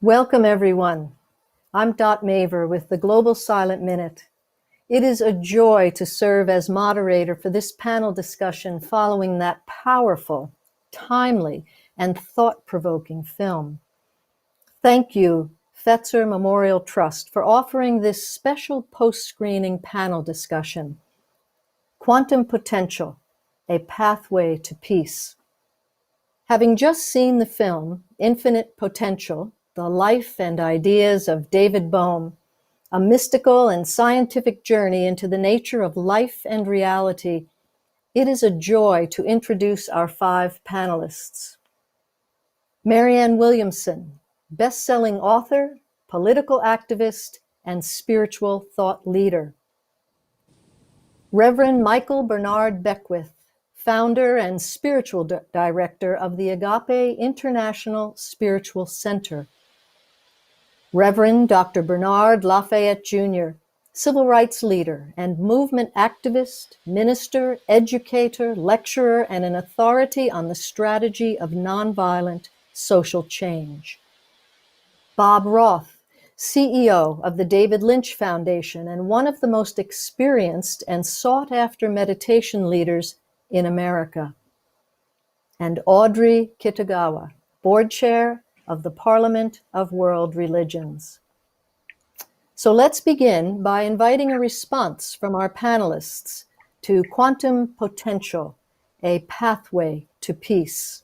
Welcome, everyone. I'm Dot Maver with the Global Silent Minute. It is a joy to serve as moderator for this panel discussion following that powerful, timely, and thought-provoking film. Thank you, Fetzer Memorial Trust, for offering this special post-screening panel discussion. Quantum Potential, a Pathway to Peace. Having just seen the film, Infinite Potential, the life and ideas of David Bohm, a mystical and scientific journey into the nature of life and reality, it is a joy to introduce our 5 panelists. Marianne Williamson, best-selling author, political activist, and spiritual thought leader. Reverend Michael Bernard Beckwith, founder and spiritual director of the Agape International Spiritual Center. Reverend Dr. Bernard LaFayette Jr., civil rights leader and movement activist, minister, educator, lecturer, and an authority on the strategy of nonviolent social change. Bob Roth, CEO of the David Lynch Foundation and one of the most experienced and sought-after meditation leaders in America. And Audrey Kitagawa, board chair of the Parliament of World Religions. So let's begin by inviting a response from our panelists to Quantum Potential, a Pathway to Peace.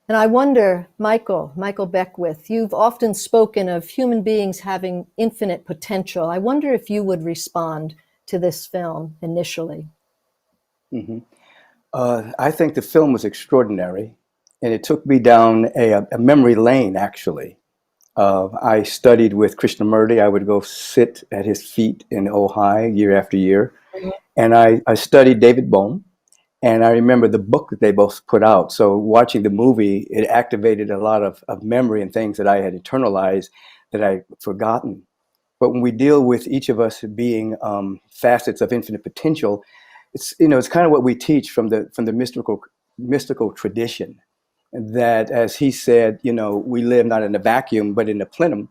And I wonder, Michael Beckwith, you've often spoken of human beings having infinite potential. I wonder if you would respond to this film initially. I think the film was extraordinary, and it took me down a memory lane, actually. I studied with Krishnamurti. I would go sit at his feet in Ojai year after year. And I studied David Bohm, and I remember the book that they both put out. So watching the movie, it activated a lot of memory and things that I had internalized that I'd forgotten. But when we deal with each of us being facets of infinite potential, it's kind of what we teach from the mystical tradition, that, as he said, we live not in a vacuum but in a plenum,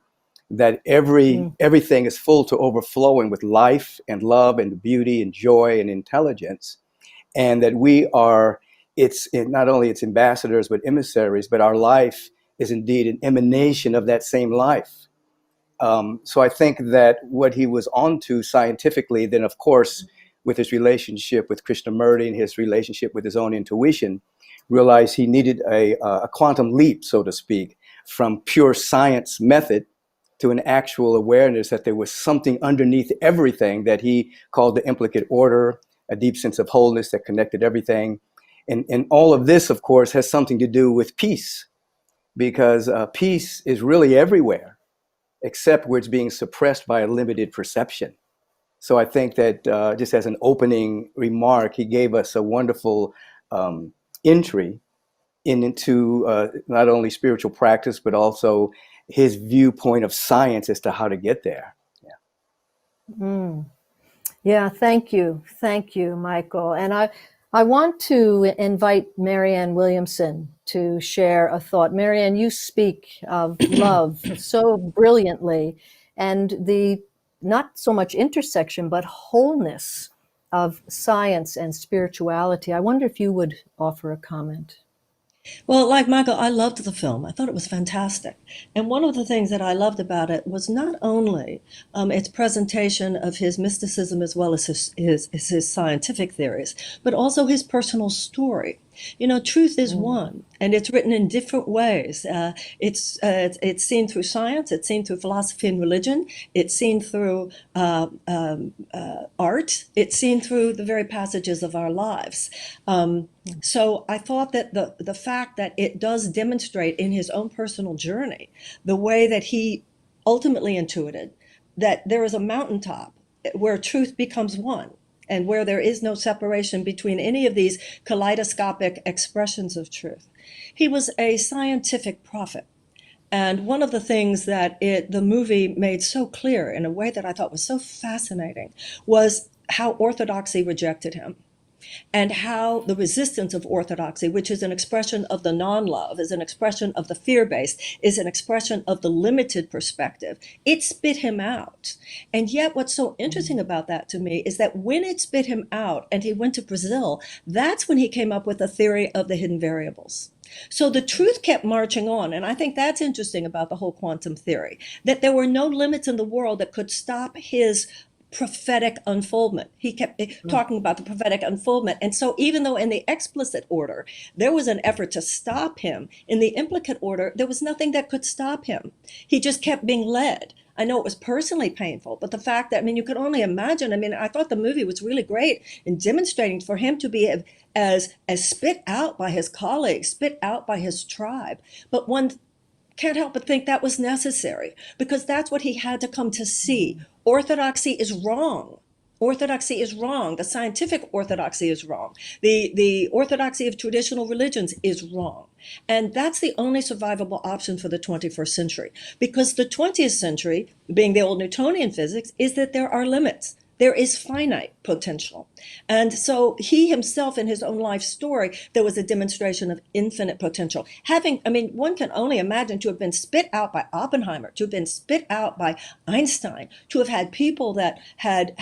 that everything is full to overflowing with life and love and beauty and joy and intelligence, and that we are not only its ambassadors but emissaries, but our life is indeed an emanation of that same life. So I think that what he was onto scientifically, then of course with his relationship with Krishnamurti and his relationship with his own intuition, realized he needed a quantum leap, so to speak, from pure science method to an actual awareness that there was something underneath everything that he called the implicate order, a deep sense of wholeness that connected everything. And all of this, of course, has something to do with peace, because peace is really everywhere, except where it's being suppressed by a limited perception. So I think that just as an opening remark, he gave us a wonderful entry into not only spiritual practice, but also his viewpoint of science as to how to get there. Yeah, thank you, Michael. And I want to invite Marianne Williamson to share a thought. Marianne, you speak of love so brilliantly, and the not so much intersection, but wholeness of science and spirituality. I wonder if you would offer a comment. Well, like Michael, I loved the film. I thought it was fantastic. And one of the things that I loved about it was not only its presentation of his mysticism as well as his scientific theories, but also his personal story. Truth is one, and it's written in different ways. It's seen through science, it's seen through philosophy and religion, it's seen through art, it's seen through the very passages of our lives. So I thought that the fact that it does demonstrate in his own personal journey the way that he ultimately intuited that there is a mountaintop where truth becomes one, and where there is no separation between any of these kaleidoscopic expressions of truth. He was a scientific prophet. And one of the things that the movie made so clear in a way that I thought was so fascinating was how orthodoxy rejected him. and how the resistance of orthodoxy, which is an expression of the non-love, is an expression of the fear-based, is an expression of the limited perspective, it spit him out. And yet what's so interesting about that to me is that when it spit him out and he went to Brazil, that's when he came up with the theory of the hidden variables. So the truth kept marching on. And I think that's interesting about the whole quantum theory, that there were no limits in the world that could stop his prophetic unfoldment. He kept talking about the prophetic unfoldment. And so even though in the explicit order, there was an effort to stop him, in the implicate order, there was nothing that could stop him. He just kept being led. I know it was personally painful, but the fact that, I mean, you could only imagine, I mean, I thought the movie was really great in demonstrating for him to be as spit out by his colleagues, spit out by his tribe. But one can't help but think that was necessary, because that's what he had to come to see. Orthodoxy is wrong. Orthodoxy is wrong. The scientific orthodoxy is wrong. The orthodoxy of traditional religions is wrong. And that's the only survivable option for the 21st century. Because the 20th century, being the old Newtonian physics, is that there are limits. There is finite potential. And so he himself, in his own life story, there was a demonstration of infinite potential. One can only imagine to have been spit out by Oppenheimer, to have been spit out by Einstein, to have had people that had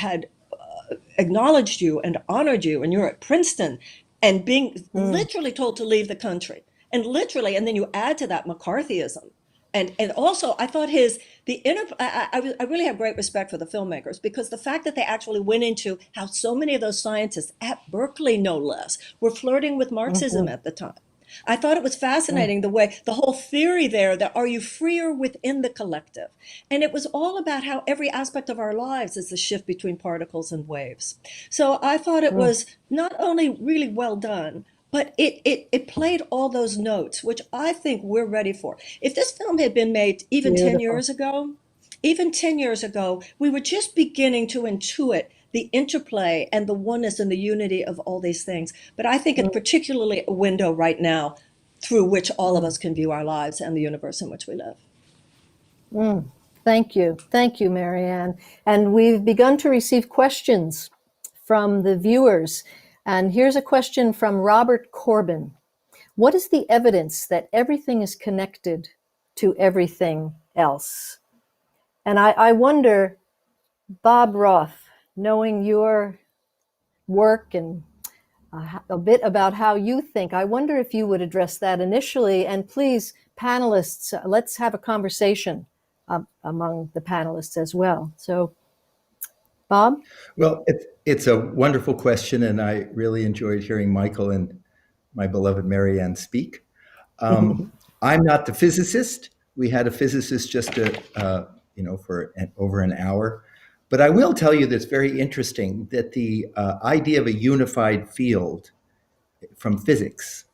acknowledged you and honored you, and you're at Princeton, and being literally told to leave the country. And then you add to that McCarthyism. And also, I thought I really have great respect for the filmmakers, because the fact that they actually went into how so many of those scientists, at Berkeley no less, were flirting with Marxism at the time. I thought it was fascinating the way, the whole theory there, that are you freer within the collective? And it was all about how every aspect of our lives is the shift between particles and waves. So I thought it was not only really well done, but it played all those notes, which I think we're ready for. If this film had been made even 10 years ago, we were just beginning to intuit the interplay and the oneness and the unity of all these things. But I think it's particularly a window right now through which all of us can view our lives and the universe in which we live. Thank you. Thank you, Marianne. And we've begun to receive questions from the viewers. And here's a question from Robert Corbin. What is the evidence that everything is connected to everything else? And I wonder, Bob Roth, knowing your work and a bit about how you think, I wonder if you would address that initially. And please, panelists, let's have a conversation among the panelists as well. So, Bob? Well, it's a wonderful question, and I really enjoyed hearing Michael and my beloved Marianne speak. I'm not the physicist. We had a physicist just for over an hour. But I will tell you that's very interesting, that the idea of a unified field from physics,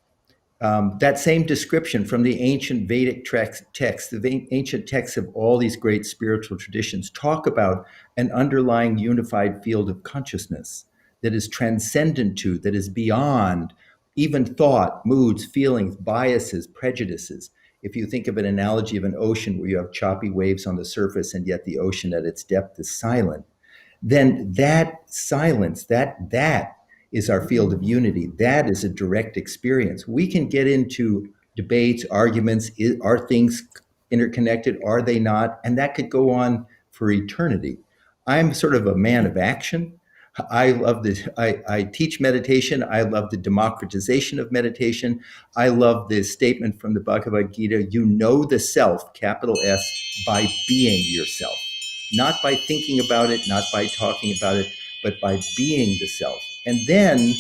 that same description from the ancient Vedic texts, the ancient texts of all these great spiritual traditions, talk about an underlying unified field of consciousness that is transcendent to, that is beyond even thought, moods, feelings, biases, prejudices. If you think of an analogy of an ocean where you have choppy waves on the surface and yet the ocean at its depth is silent, then that silence, that is our field of unity. That is a direct experience. We can get into debates, arguments. Are things interconnected? Are they not? And that could go on for eternity. I'm sort of a man of action. I love I teach meditation. I love the democratization of meditation. I love the statement from the Bhagavad Gita, you know the self, capital S, by being yourself. Not by thinking about it, not by talking about it, but by being the self. And then,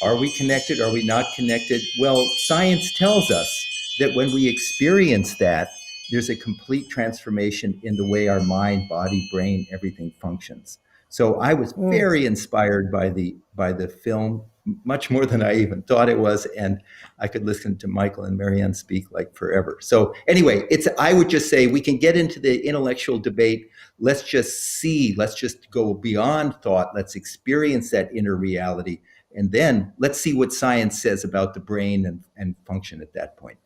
are we connected? Are we not connected? Well, science tells us that when we experience that, there's a complete transformation in the way our mind, body, brain, everything functions. So I was very inspired by the film, much more than I even thought it was, and I could listen to Michael and Marianne speak like forever. So anyway, I would just say we can get into the intellectual debate. Let's just go beyond thought. Let's experience that inner reality, and then let's see what science says about the brain and function at that point.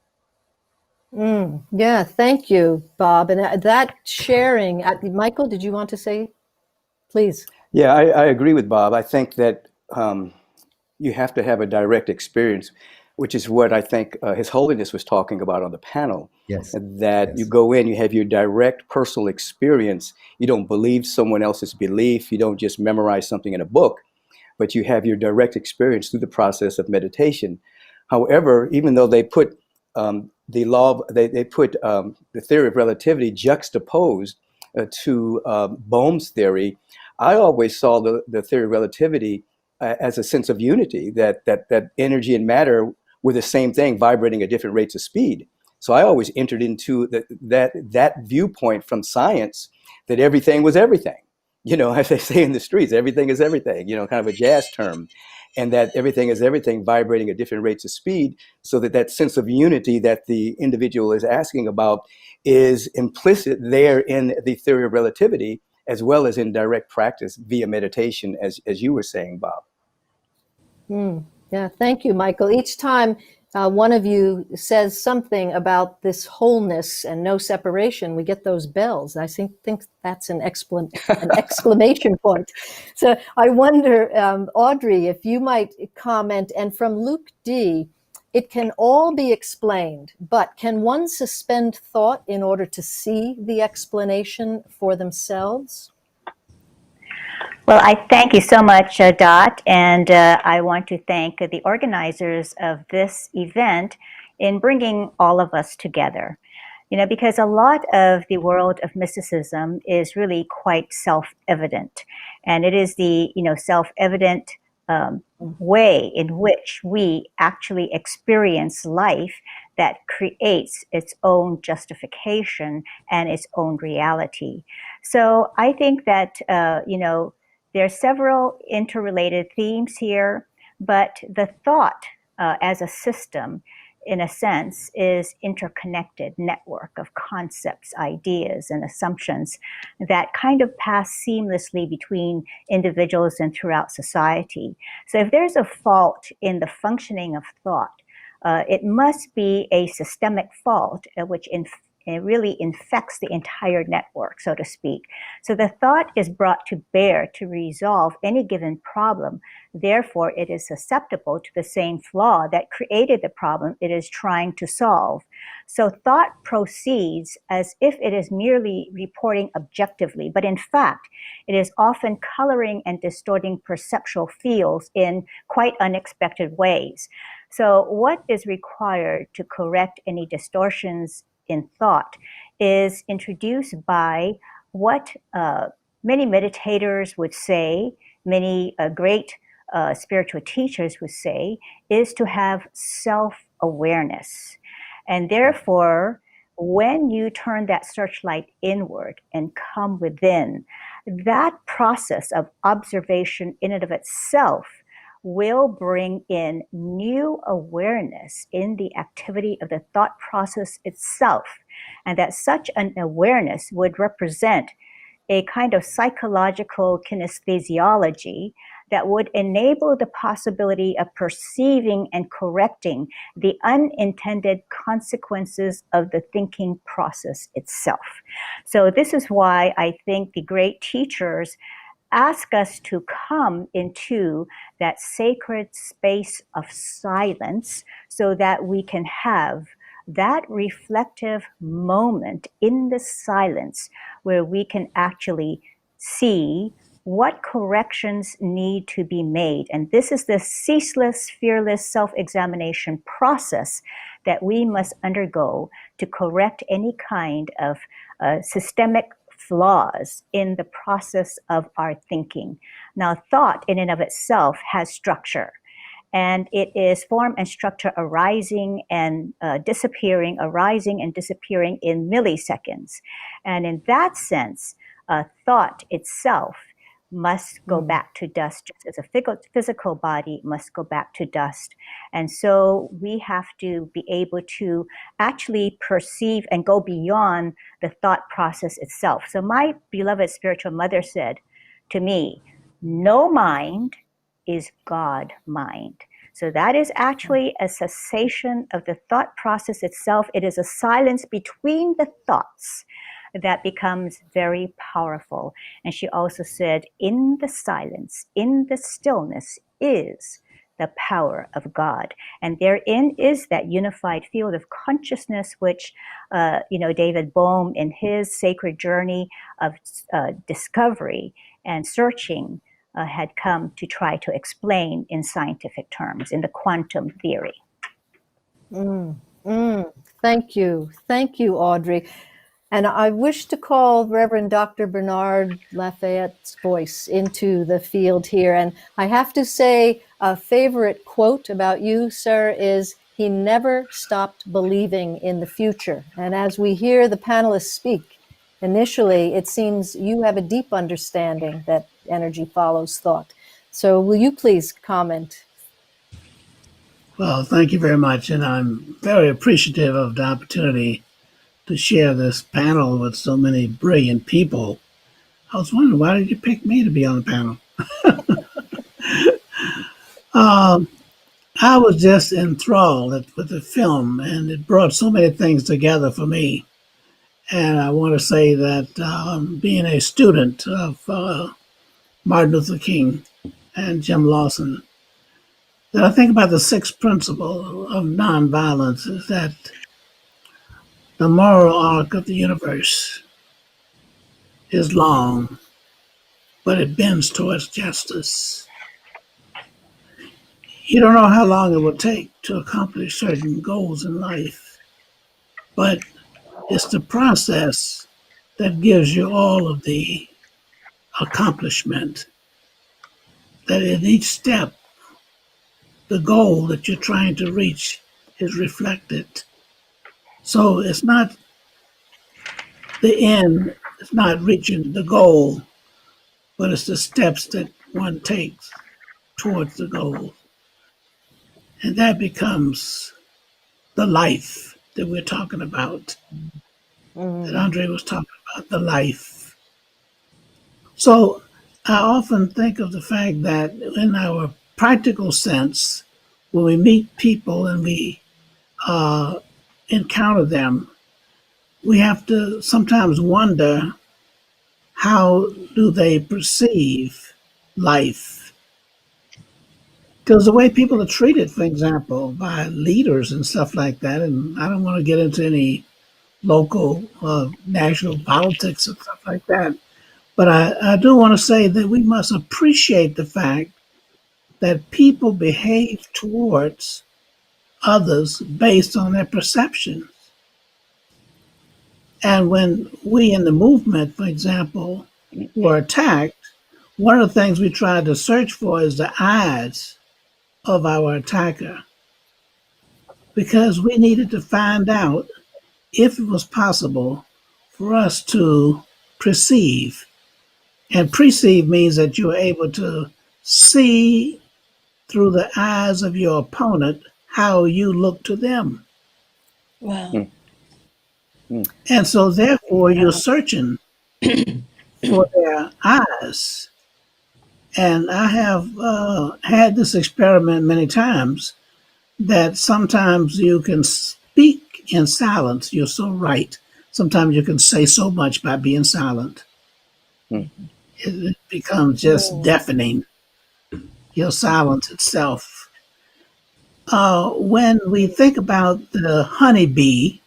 Yeah, thank you, Bob. And that sharing, Michael, did you want to say? Please. Yeah, I agree with Bob. I think that You have to have a direct experience, which is what I think His Holiness was talking about on the panel. Yes. That Yes. you go in, you have your direct personal experience. You don't believe someone else's belief. You don't just memorize something in a book, but you have your direct experience through the process of meditation. However, even though they put the law, they put the theory of relativity juxtaposed to Bohm's theory, I always saw the theory of relativity as a sense of unity, that energy and matter were the same thing, vibrating at different rates of speed. So I always entered into that viewpoint from science, that everything was everything. You know, as they say in the streets, everything is everything, you know, kind of a jazz term. And that everything is everything, vibrating at different rates of speed, so that sense of unity that the individual is asking about is implicit there in the theory of relativity, as well as in direct practice via meditation, as you were saying, Bob. Yeah, thank you, Michael. Each time one of you says something about this wholeness and no separation, we get those bells. I think that's an exclamation point. So I wonder, Audrey, if you might comment. And from Luke D., it can all be explained, but can one suspend thought in order to see the explanation for themselves? Well, I thank you so much, Dot, and I want to thank the organizers of this event in bringing all of us together. You know, because a lot of the world of mysticism is really quite self-evident, and it is the, self-evident way in which we actually experience life that creates its own justification and its own reality. So I think that, there are several interrelated themes here, but the thought as a system, in a sense, is interconnected network of concepts, ideas, and assumptions that kind of pass seamlessly between individuals and throughout society. So if there's a fault in the functioning of thought, it must be a systemic fault, which it really infects the entire network, so to speak. So the thought is brought to bear to resolve any given problem. Therefore, it is susceptible to the same flaw that created the problem it is trying to solve. So thought proceeds as if it is merely reporting objectively, but in fact, it is often coloring and distorting perceptual fields in quite unexpected ways. So what is required to correct any distortions in thought is introduced by what many meditators would say, many great spiritual teachers would say, is to have self-awareness. And therefore, when you turn that searchlight inward and come within, that process of observation in and of itself will bring in new awareness in the activity of the thought process itself. And that such an awareness would represent a kind of psychological kinesthesiology that would enable the possibility of perceiving and correcting the unintended consequences of the thinking process itself. So this is why I think the great teachers ask us to come into that sacred space of silence so that we can have that reflective moment in the silence where we can actually see what corrections need to be made. And this is the ceaseless, fearless self-examination process that we must undergo to correct any kind of systemic flaws in the process of our thinking. Now, thought in and of itself has structure, and it is form and structure arising and disappearing, arising and disappearing in milliseconds. And in that sense, thought itself must go back to dust, just as a physical body must go back to dust. And so we have to be able to actually perceive and go beyond the thought process itself. So my beloved spiritual mother said to me, no mind is God mind. So that is actually a cessation of the thought process itself. It is a silence between the thoughts that becomes very powerful. And she also said, in the silence, in the stillness is the power of God. And therein is that unified field of consciousness, which, David Bohm, in his sacred journey of discovery and searching, had come to try to explain in scientific terms, in the quantum theory. Thank you. Thank you, Audrey. And I wish to call Reverend Dr. Bernard LaFayette's voice into the field here. And I have to say, a favorite quote about you, sir, is he never stopped believing in the future. And as we hear the panelists speak, initially, it seems you have a deep understanding that energy follows thought. So will you please comment? Well, thank you very much. And I'm very appreciative of the opportunity to share this panel with so many brilliant people. I was wondering, why did you pick me to be on the panel? I was just enthralled with the film, and it brought so many things together for me. And I want to say that being a student of Martin Luther King and Jim Lawson, that I think about the sixth principle of nonviolence is that the moral arc of the universe is long, but it bends towards justice. You don't know how long it will take to accomplish certain goals in life, but it's the process that gives you all of the accomplishment. That in each step, the goal that you're trying to reach is reflected. So it's not the end, it's not reaching the goal, but it's the steps that one takes towards the goal. And that becomes the life that we're talking about, that Andre was talking about, the life. So I often think of the fact that in our practical sense, when we meet people and we encounter them, we have to sometimes wonder, how do they perceive life? Because the way people are treated, for example, by leaders and stuff like that, and I don't want to get into any local, national politics and stuff like that, but I do want to say that we must appreciate the fact that people behave towards others based on their perceptions. And when we in the movement, for example, were attacked, one of the things we tried to search for is the eyes of our attacker, because we needed to find out if it was possible for us to perceive. And perceive means that you are able to see through the eyes of your opponent how you look to them. Wow. And so therefore you're searching for their eyes. And I have had this experiment many times, that sometimes you can speak in silence. You're so right. Sometimes you can say so much by being silent. It becomes just deafening, your silence itself. When we think about the honeybee,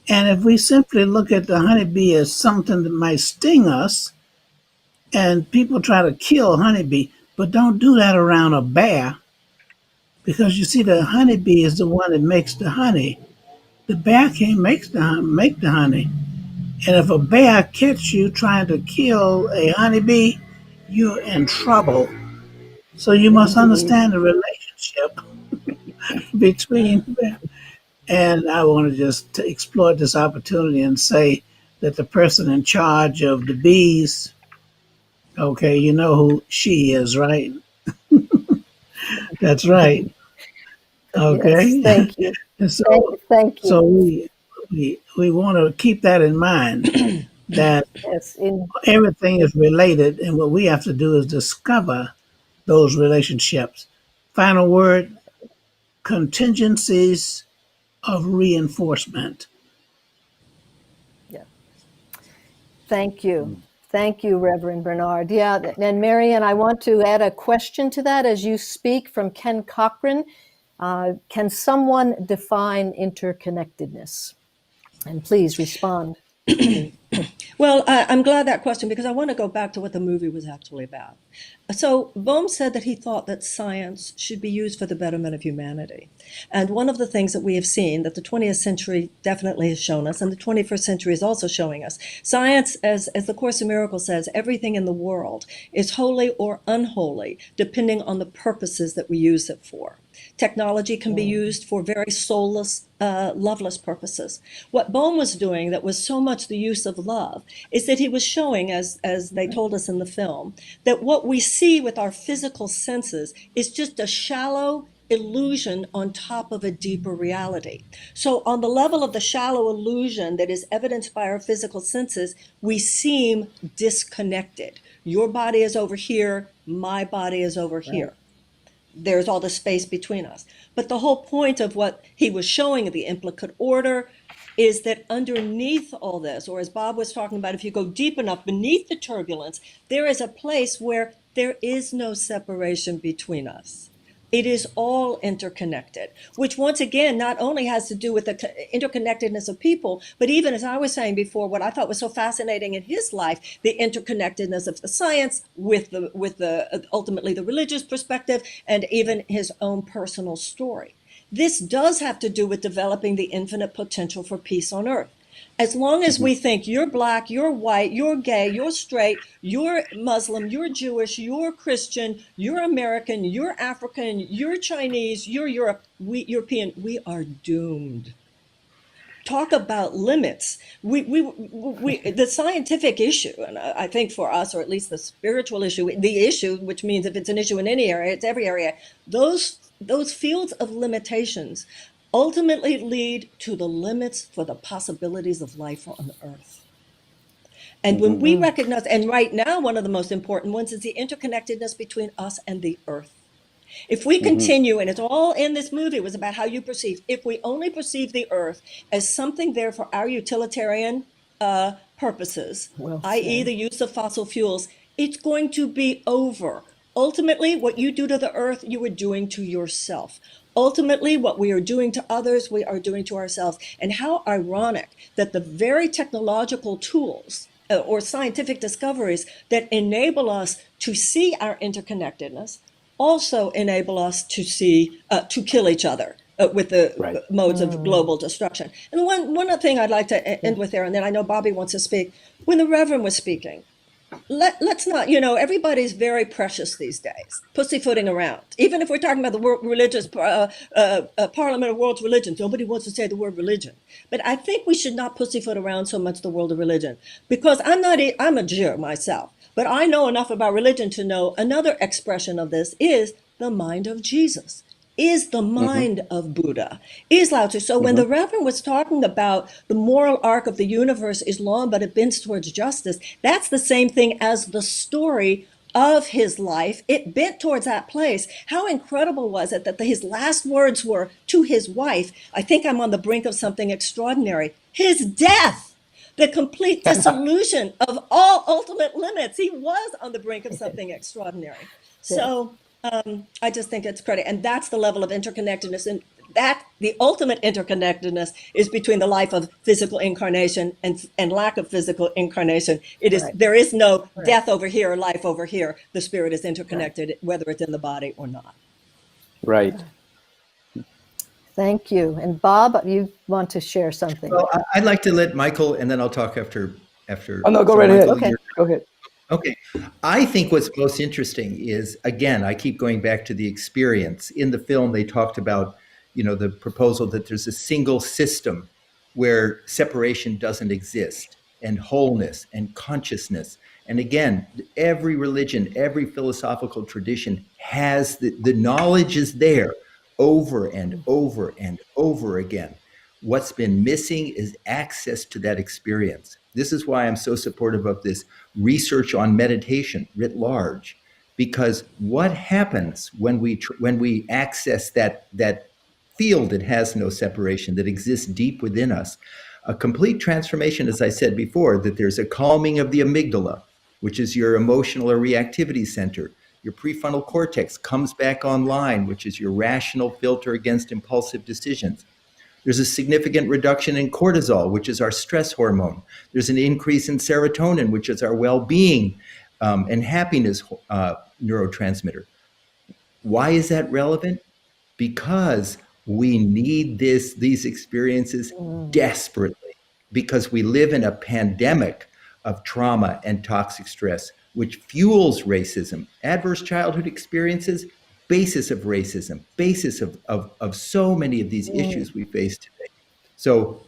and if we simply look at the honeybee as something that might sting us, and people try to kill honeybee, but don't do that around a bear, because you see, the honeybee is the one that makes the honey. The bear can't make the honey. And if a bear catches you trying to kill a honeybee, you're in trouble. So you must understand the relationship between them. And I want to just exploit this opportunity and say that the person in charge of the bees, okay, you know who she is, right? That's right. Okay. Yes, thank you. And so, Thank you. so we want to keep that in mind, that Yes, everything is related, and what we have to do is discover those relationships. Final word: contingencies of reinforcement. yeah. Thank you. Thank you, Reverend Bernard. Yeah, and Marianne, I want to add a question to that as you speak from Ken Cochran. Can someone define interconnectedness? And please respond. Well, I'm glad that question, because I want to go back to what the movie was actually about. So Bohm said that he thought that science should be used for the betterment of humanity. And one of the things that we have seen that the 20th century definitely has shown us, and the 21st century is also showing us, science, as the Course in Miracles says, everything in the world is holy or unholy, depending on the purposes that we use it for. Technology can be used for very soulless, loveless purposes. What Bohm was doing that was so much the use of love is that he was showing, as they told us in the film, that what we see with our physical senses is just a shallow illusion on top of a deeper reality. So on the level of the shallow illusion that is evidenced by our physical senses, we seem disconnected. Your body is over here, my body is over here. There's all the space between us. But the whole point of what he was showing, the implicate order, is that underneath all this, or as Bob was talking about, if you go deep enough beneath the turbulence, there is a place where there is no separation between us. It is all interconnected, which once again not only has to do with the interconnectedness of people, but even, as I was saying before, what I thought was so fascinating in his life, the interconnectedness of the science with the ultimately the religious perspective, and even his own personal story. This does have to do with developing the infinite potential for peace on earth. As long as we think you're black, you're white, you're gay, you're straight, you're Muslim, you're Jewish, you're Christian, you're American, you're African, you're Chinese, you're European, we are doomed. Talk about limits. The scientific issue, and I think for us, or at least the spiritual issue, the issue, which means if it's an issue in any area, it's every area, those fields of limitations ultimately lead to the limits for the possibilities of life on earth. And when we recognize, and right now, one of the most important ones is the interconnectedness between us and the earth. If we continue, and it's all in this movie, was about how you perceive, if we only perceive the earth as something there for our utilitarian purposes, i.e. the use of fossil fuels, it's going to be over. Ultimately, what you do to the earth, you are doing to yourself. Ultimately, what we are doing to others, we are doing to ourselves. And how ironic that the very technological tools or scientific discoveries that enable us to see our interconnectedness also enable us to see, to kill each other with the modes of global destruction. And one other thing I'd like to end with there, and then I know Bobby wants to speak. When the Reverend was speaking, let's not, everybody's very precious these days, pussyfooting around. Even if we're talking about the world religious Parliament of World's Religions, nobody wants to say the word religion. But I think we should not pussyfoot around so much the world of religion, because I'm a Jew myself, but I know enough about religion to know another expression of this is the mind of Jesus, is the mind of Buddha, is Lao Tzu. So when the Reverend was talking about the moral arc of the universe is long, but it bends towards justice, that's the same thing as the story of his life. It bent towards that place. How incredible was it that his last words were to his wife, I think I'm on the brink of something extraordinary, his death, the complete dissolution of all ultimate limits. He was on the brink of something extraordinary. So I just think it's credit. And that's the level of interconnectedness. And that the ultimate interconnectedness is between the life of physical incarnation and lack of physical incarnation. It is there is no death over here or life over here. The spirit is interconnected, whether it's in the body or not. Right. Thank you. And Bob, you want to share something? Well, I'd like to let Michael, and then I'll talk after. Oh no, go right ahead. Okay. Go ahead. Okay. I think what's most interesting is, again, I keep going back to the experience. In the film, they talked about, the proposal that there's a single system where separation doesn't exist, and wholeness and consciousness. And again, every religion, every philosophical tradition has the knowledge is there over and over and over again. What's been missing is access to that experience. This is why I'm so supportive of this research on meditation writ large, because what happens when we access that field that has no separation, that exists deep within us, a complete transformation, as I said before, that there's a calming of the amygdala, which is your emotional or reactivity center. Your prefrontal cortex comes back online, which is your rational filter against impulsive decisions. There's a significant reduction in cortisol, which is our stress hormone. There's an increase in serotonin, which is our well-being and happiness neurotransmitter. Why is that relevant? Because we need these experiences desperately, because we live in a pandemic of trauma and toxic stress, which fuels racism. Adverse childhood experiences, basis of racism, basis of so many of these issues we face today. So,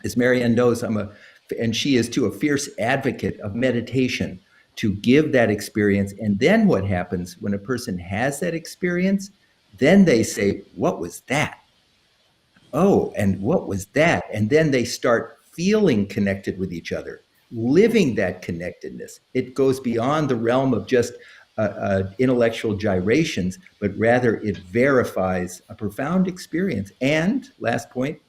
as Marianne knows, and she is too, a fierce advocate of meditation to give that experience. And then what happens when a person has that experience? Then they say, what was that? Oh, and what was that? And then they start feeling connected with each other, living that connectedness. It goes beyond the realm of just intellectual gyrations, but rather it verifies a profound experience. And last point,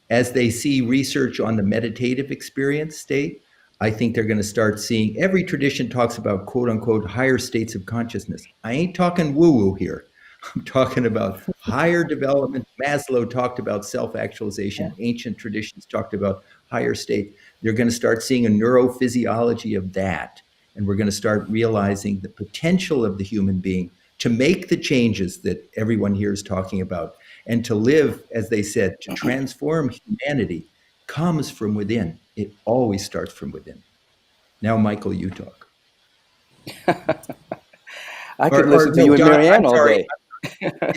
as they see research on the meditative experience state, I think they're going to start seeing, every tradition talks about quote unquote higher states of consciousness. I ain't talking woo-woo here. I'm talking about higher development. Maslow talked about self-actualization. Ancient traditions talked about higher state. They're going to start seeing a neurophysiology of that. And we're going to start realizing the potential of the human being to make the changes that everyone here is talking about, and to live, as they said, to transform humanity comes from within. It always starts from within. Now, Michael, you talk. I could listen to you and Marianne all day.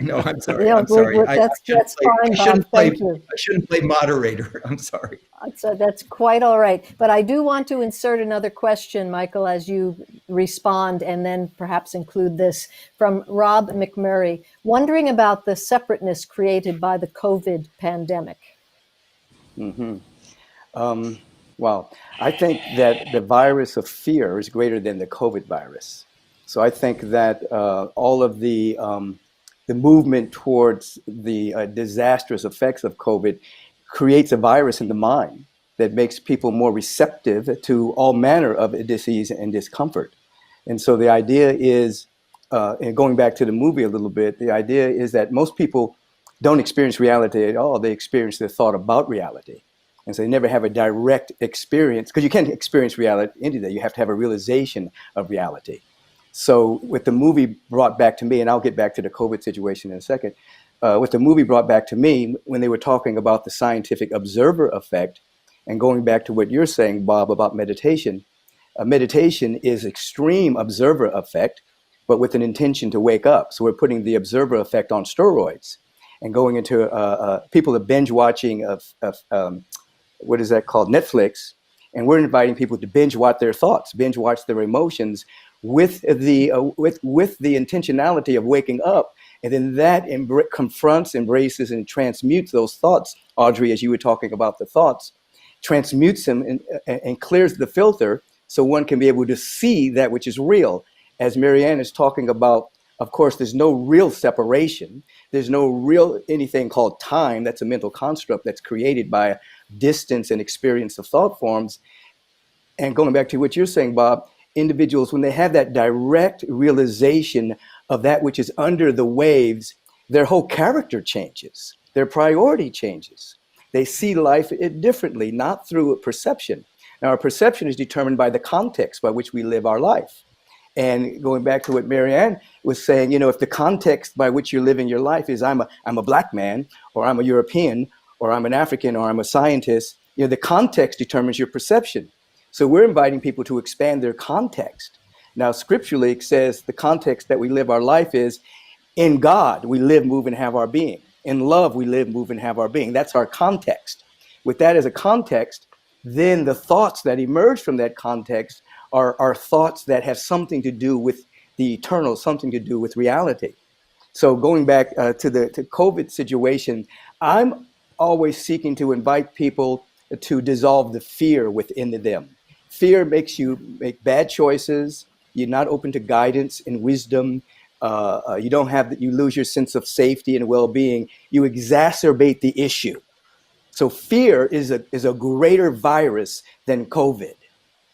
No, I'm sorry. Yeah, I'm sorry. that's fine, Bob. Thank you. I shouldn't play moderator. I'm sorry. That's quite all right. But I do want to insert another question, Michael, as you respond, and then perhaps include this from Rob McMurray, wondering about the separateness created by the COVID pandemic. Well, I think that the virus of fear is greater than the COVID virus. So I think that all of the movement towards the disastrous effects of COVID creates a virus in the mind that makes people more receptive to all manner of disease and discomfort. And so the idea is, and going back to the movie a little bit, the idea is that most people don't experience reality at all. They experience the thought about reality. And so they never have a direct experience, because you can't experience reality any day. You have to have a realization of reality. So with the movie brought back to me, and I'll get back to the COVID situation in a second, with the movie brought back to me, when they were talking about the scientific observer effect, and going back to what you're saying, Bob, about meditation, meditation is extreme observer effect, but with an intention to wake up. So we're putting the observer effect on steroids and going into people are binge watching what is that called? Netflix. And we're inviting people to binge watch their thoughts, binge watch their emotions with the intentionality of waking up. And then that confronts, embraces, and transmutes those thoughts. Audrey, as you were talking about the thoughts, transmutes them and clears the filter so one can be able to see that which is real. As Marianne is talking about, of course, there's no real separation. There's no real anything called time. That's a mental construct that's created by distance and experience of thought forms. And going back to what you're saying, Bob, individuals, when they have that direct realization of that which is under the waves, their whole character changes, their priority changes. They see life differently, not through a perception. Now, our perception is determined by the context by which we live our life. And going back to what Marianne was saying, if the context by which you're living your life is I'm a black man, or I'm a European, or I'm an African, or I'm a scientist, the context determines your perception. So we're inviting people to expand their context. Now, scripturally, it says the context that we live our life is in God, we live, move, and have our being. In love, we live, move, and have our being. That's our context. With that as a context, then the thoughts that emerge from that context are thoughts that have something to do with the eternal, something to do with reality. So going back to the COVID situation, I'm always seeking to invite people to dissolve the fear within them. Fear makes you make bad choices. You're not open to guidance and wisdom. You lose your sense of safety and well-being. You exacerbate the issue. So fear is a greater virus than COVID.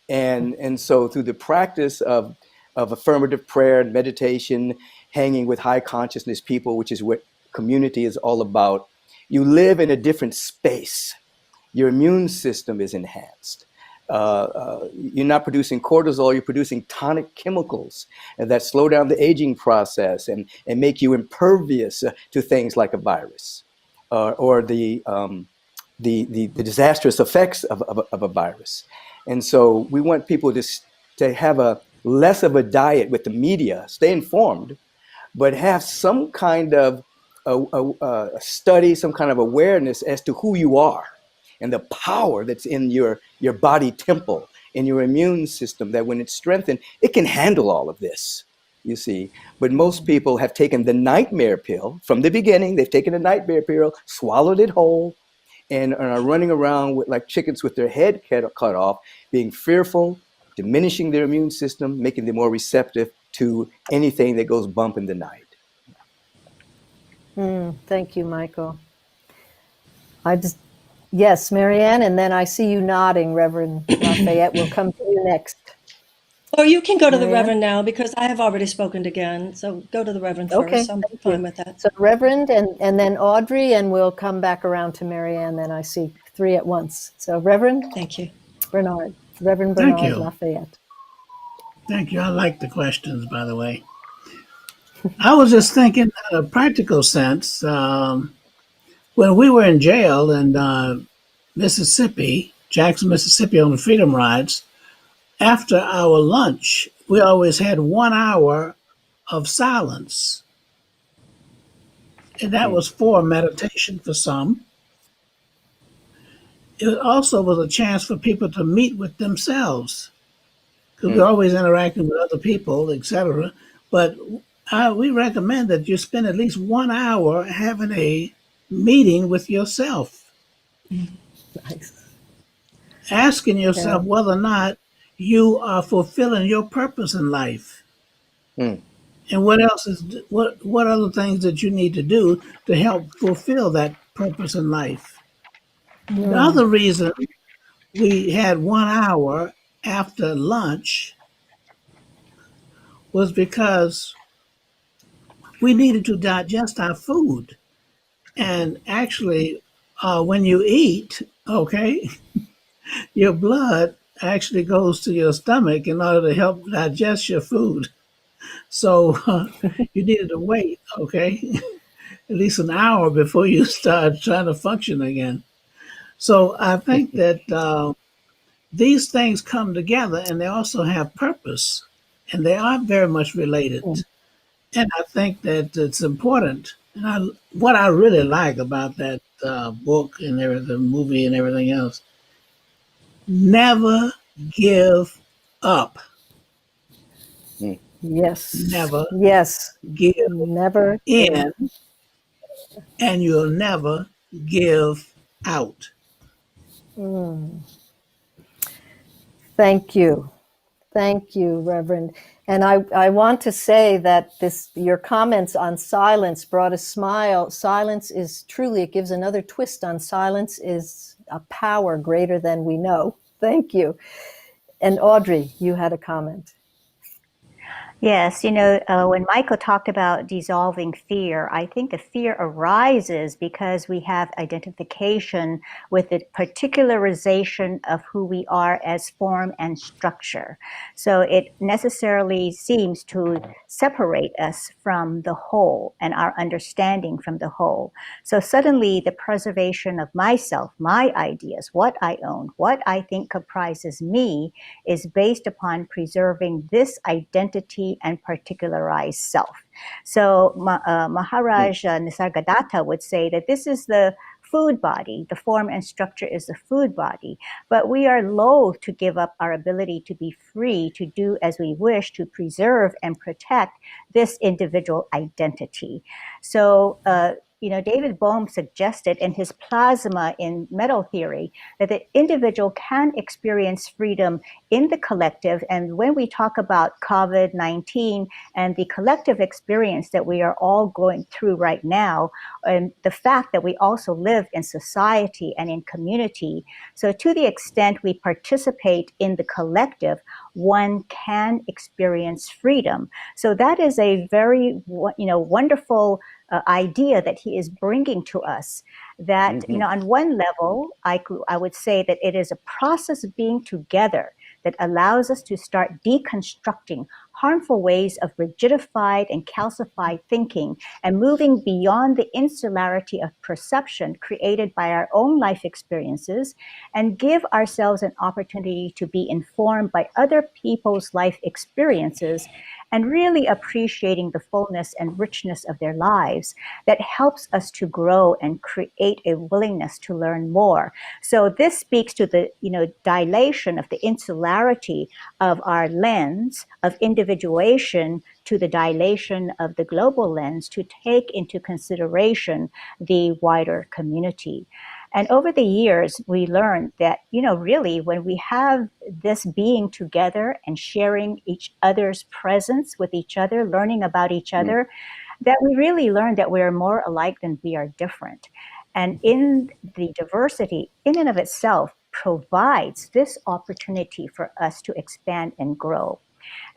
And so through the practice of affirmative prayer and meditation, hanging with high consciousness people, which is what community is all about, you live in a different space. Your immune system is enhanced. You're not producing cortisol, you're producing tonic chemicals that slow down the aging process and make you impervious to things like a virus or the disastrous effects of a virus. And so we want people to have a less of a diet with the media, stay informed, but have some kind of a study, some kind of awareness as to who you are and the power that's in your body temple, in your immune system, that when it's strengthened, it can handle all of this, you see. But most people have taken the nightmare pill from the beginning. They've taken a nightmare pill, swallowed it whole, and are running around like chickens with their head cut off, being fearful, diminishing their immune system, making them more receptive to anything that goes bump in the night. Thank you, Michael. Yes, Marianne, and then I see you nodding, Reverend LaFayette. We'll come to you next. Or you can go to the Marianne? Reverend now, because I have already spoken again. So go to the Reverend Okay, first. I'm thank fine you. with that. So Reverend and then Audrey, and we'll come back around to Marianne. Then I see three at once. So Reverend Thank you. Bernard, Reverend Thank Bernard you. LaFayette. Thank you. I like the questions, by the way. I was just thinking in a practical sense, when we were in jail in Mississippi, Jackson, Mississippi, on the Freedom Rides, after our lunch, we always had 1 hour of silence. And that was for meditation for some. It also was a chance for people to meet with themselves, because we're always interacting with other people, etc. But we recommend that you spend at least 1 hour having a meeting with yourself, Nice. asking yourself Yeah. whether or not you are fulfilling your purpose in life. Mm. And what else is what other things that you need to do to help fulfill that purpose in life? The other reason we had 1 hour after lunch was because we needed to digest our food. And actually, when you eat, okay, your blood actually goes to your stomach in order to help digest your food. So you needed to wait, okay, at least an hour before you start trying to function again. So I think that these things come together and they also have purpose and they are very much related. And I think that it's important. And what I really like about that book and everything, movie and everything else, never give up. Yes. Never Yes. give Never. in, and you'll never give out. Thank you. Thank you, Reverend. And I want to say that your comments on silence brought a smile. Silence is truly, it gives another twist on silence is a power greater than we know. Thank you. And Audrey, you had a comment. Yes, when Michael talked about dissolving fear, I think the fear arises because we have identification with the particularization of who we are as form and structure. So it necessarily seems to separate us from the whole and our understanding from the whole. So suddenly the preservation of myself, my ideas, what I own, what I think comprises me, is based upon preserving this identity and particularized self. So Maharaj Nisargadatta would say that this is the food body, the form and structure is the food body, but we are loath to give up our ability to be free, to do as we wish, to preserve and protect this individual identity. So David Bohm suggested in his plasma in metal theory that the individual can experience freedom in the collective. And when we talk about COVID-19 and the collective experience that we are all going through right now, and the fact that we also live in society and in community, so to the extent we participate in the collective, one can experience freedom. So that is a very, wonderful idea that he is bringing to us. That, on one level, I would say that it is a process of being together that allows us to start deconstructing harmful ways of rigidified and calcified thinking and moving beyond the insularity of perception created by our own life experiences, and give ourselves an opportunity to be informed by other people's life experiences and really appreciating the fullness and richness of their lives. That helps us to grow and create a willingness to learn more. So this speaks to the dilation of the insularity of our lens of individuation to the dilation of the global lens to take into consideration the wider community. And over the years, we learned that, really, when we have this being together and sharing each other's presence with each other, learning about each other, that we really learned that we are more alike than we are different. And in the diversity, in and of itself, provides this opportunity for us to expand and grow.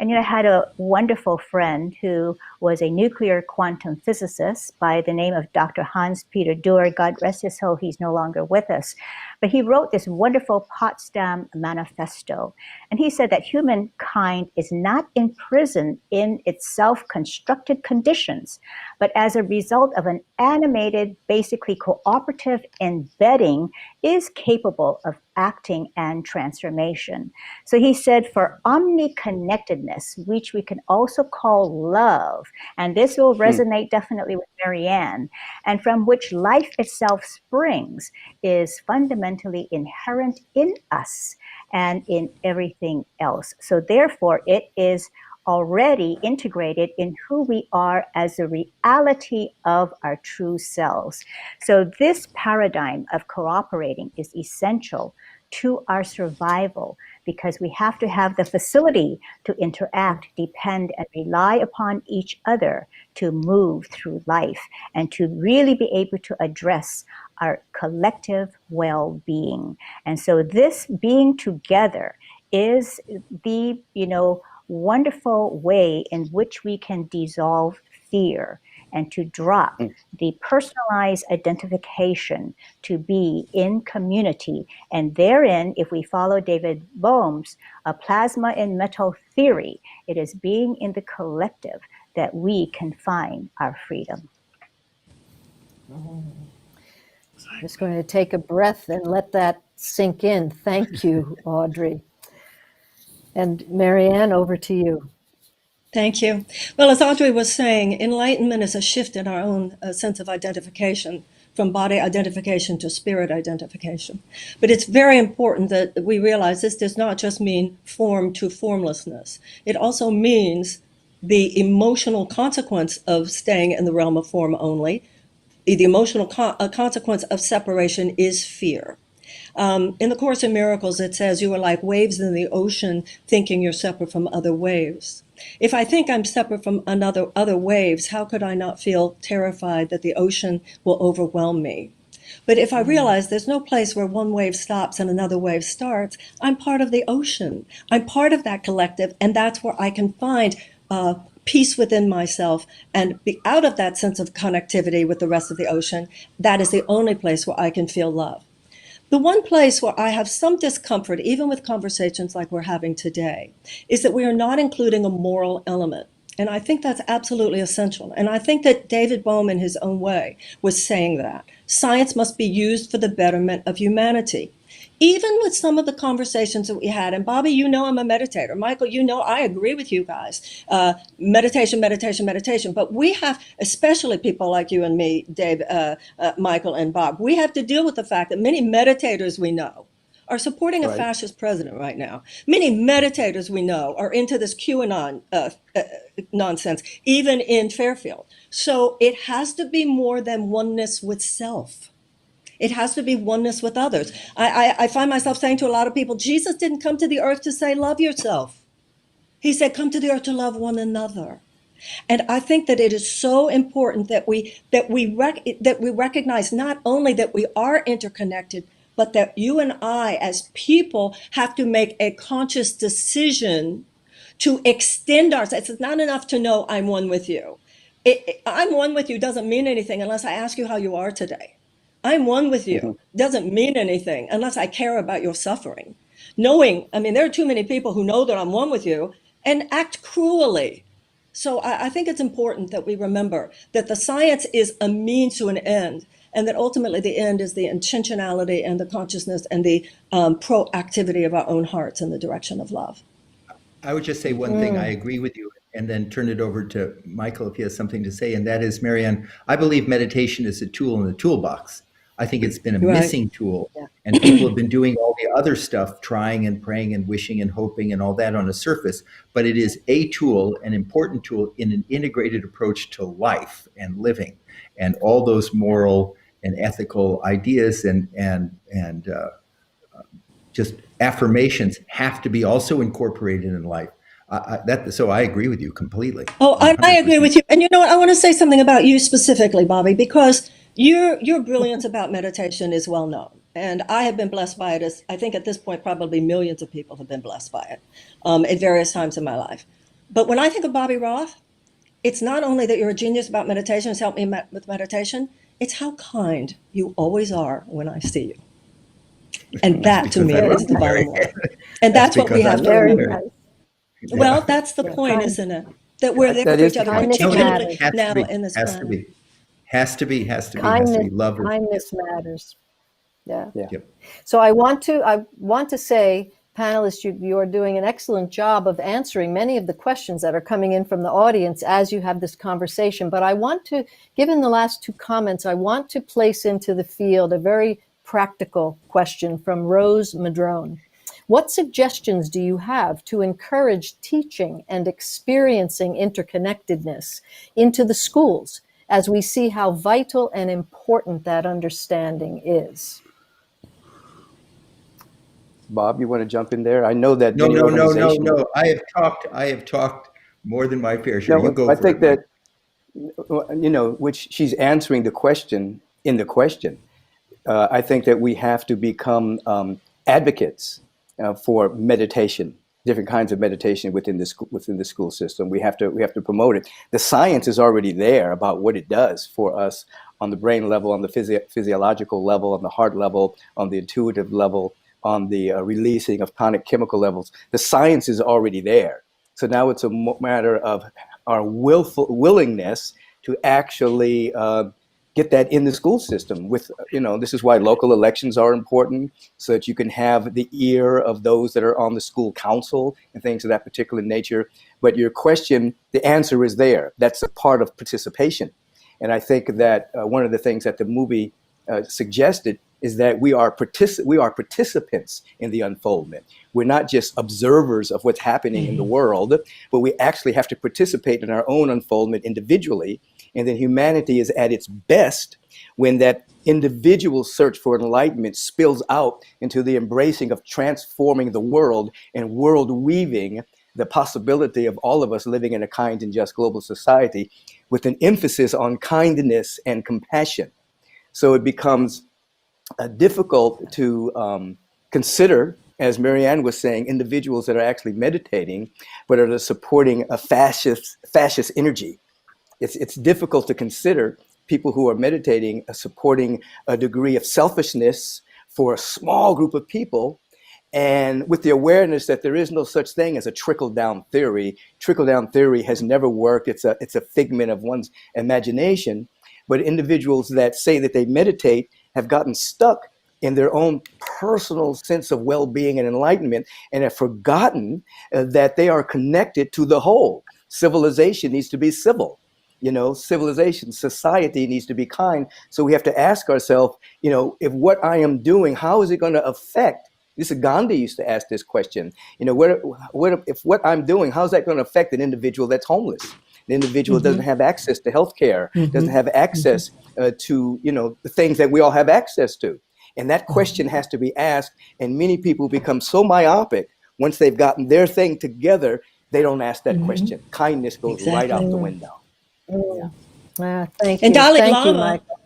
And I had a wonderful friend who was a nuclear quantum physicist by the name of Dr. Hans Peter Duhr. God rest his soul, he's no longer with us. But he wrote this wonderful Potsdam Manifesto. And he said that humankind is not imprisoned in its self-constructed conditions, but as a result of an animated, basically cooperative embedding, is capable of acting and transformation. So he said, for omniconnectedness, which we can also call love, and this will resonate definitely with Marianne, and from which life itself springs, is fundamentally inherent in us and in everything else. So therefore, it is already integrated in who we are as a reality of our true selves. So this paradigm of cooperating is essential to our survival, because we have to have the facility to interact, depend, and rely upon each other to move through life and to really be able to address our collective well-being. And so this being together is the, wonderful way in which we can dissolve fear and to drop the personalized identification to be in community. And therein, if we follow David Bohm's plasma in metal theory, it is being in the collective that we can find our freedom. I'm just going to take a breath and let that sink in. Thank you, Audrey. And Marianne, over to you. Thank you. Well, as Audrey was saying, enlightenment is a shift in our own sense of identification, from body identification to spirit identification. But it's very important that we realize this does not just mean form to formlessness. It also means the emotional consequence of staying in the realm of form only. The emotional consequence of separation is fear. In the Course in Miracles, it says, you are like waves in the ocean, thinking you're separate from other waves. If I think I'm separate from other waves, how could I not feel terrified that the ocean will overwhelm me? But if I realize there's no place where one wave stops and another wave starts, I'm part of the ocean. I'm part of that collective, and that's where I can find peace within myself and be out of that sense of connectivity with the rest of the ocean. That is the only place where I can feel love. The one place where I have some discomfort, even with conversations like we're having today, is that we are not including a moral element. And I think that's absolutely essential. And I think that David Bohm, in his own way, was saying that science must be used for the betterment of humanity. Even with some of the conversations that we had, and Bobby, I'm a meditator. Michael, I agree with you guys. Meditation. But we have, especially people like you and me, Dave, Michael, and Bob, we have to deal with the fact that many meditators we know are supporting a Right. fascist president right now. Many meditators we know are into this QAnon nonsense, even in Fairfield. So it has to be more than oneness with self. It has to be oneness with others. I find myself saying to a lot of people, Jesus didn't come to the earth to say, love yourself. He said, come to the earth to love one another. And I think that it is so important that we recognize not only that we are interconnected, but that you and I as people have to make a conscious decision to extend ourselves. It's not enough to know I'm one with you. I'm one with you doesn't mean anything unless I ask you how you are today. I'm one with you doesn't mean anything unless I care about your suffering. Knowing, I mean, there are too many people who know that I'm one with you and act cruelly. So I think it's important that we remember that the science is a means to an end, and that ultimately the end is the intentionality and the consciousness and the proactivity of our own hearts in the direction of love. I would just say one thing. I agree with you, and then turn it over to Michael if he has something to say. And that is, Marianne, I believe meditation is a tool in the toolbox. I think it's been a missing tool, and people have been doing all the other stuff, trying and praying and wishing and hoping and all that on a surface. But it is a tool, an important tool in an integrated approach to life and living, and all those moral and ethical ideas and just affirmations have to be also incorporated in life. So I agree with you completely. Oh, I agree with you. And you know what? I want to say something about you specifically, Bobby, because your brilliance about meditation is well known. And I have been blessed by it, as I think at this point, probably millions of people have been blessed by it at various times in my life. But when I think of Bobby Roth, it's not only that you're a genius about meditation, it's helped me with meditation, it's how kind you always are when I see you. And that to me is the bottom line. And that's what we have to remember. Well, that's the point, isn't it? That we're there for each other, particularly now in this planet. Has to be. Love. Kindness matters. Yeah. Yep. So I want to say, panelists, you're doing an excellent job of answering many of the questions that are coming in from the audience as you have this conversation. But I want to, given the last two comments, I want to place into the field a very practical question from Rose Madrone. What suggestions do you have to encourage teaching and experiencing interconnectedness into the schools as we see how vital and important that understanding is? Bob, you want to jump in there? I know that No. I have talked more than my fair share. You go. I think that which she's answering the question in the question. I think that we have to become advocates for meditation, different kinds of meditation within the school system. We have to promote it. The science is already there about what it does for us on the brain level, on the physiological level, on the heart level, on the intuitive level, on the releasing of tonic chemical levels. The science is already there. So now it's a matter of our willingness to actually get that in the school system. This is why local elections are important, so that you can have the ear of those that are on the school council and things of that particular nature. But your question, the answer is there. That's a part of participation. And I think that one of the things that the movie suggested is that we are participants in the unfoldment. We're not just observers of what's happening in the world, but we actually have to participate in our own unfoldment individually. And then humanity is at its best when that individual search for enlightenment spills out into the embracing of transforming the world and world weaving the possibility of all of us living in a kind and just global society with an emphasis on kindness and compassion. So it becomes difficult to consider, as Marianne was saying, individuals that are actually meditating, but are supporting a fascist energy. It's difficult to consider people who are meditating supporting a degree of selfishness for a small group of people, and with the awareness that there is no such thing as a trickle-down theory. Trickle-down theory has never worked. It's a figment of one's imagination. But individuals that say that they meditate have gotten stuck in their own personal sense of well-being and enlightenment, and have forgotten that they are connected to the whole. Civilization needs to be civil. Civilization, society needs to be kind. So we have to ask ourselves, if what I am doing, how is it going to affect This is Gandhi used to ask this question. You know, if what I'm doing, how's that going to affect an individual that's homeless? The individual doesn't have access to health care, doesn't have access to, you know, the things that we all have access to. And that question has to be asked. And many people become so myopic once they've gotten their thing together, they don't ask that question. Kindness goes right out the window. Yeah. Thank And you. Dalai Thank you, Lama, Michael.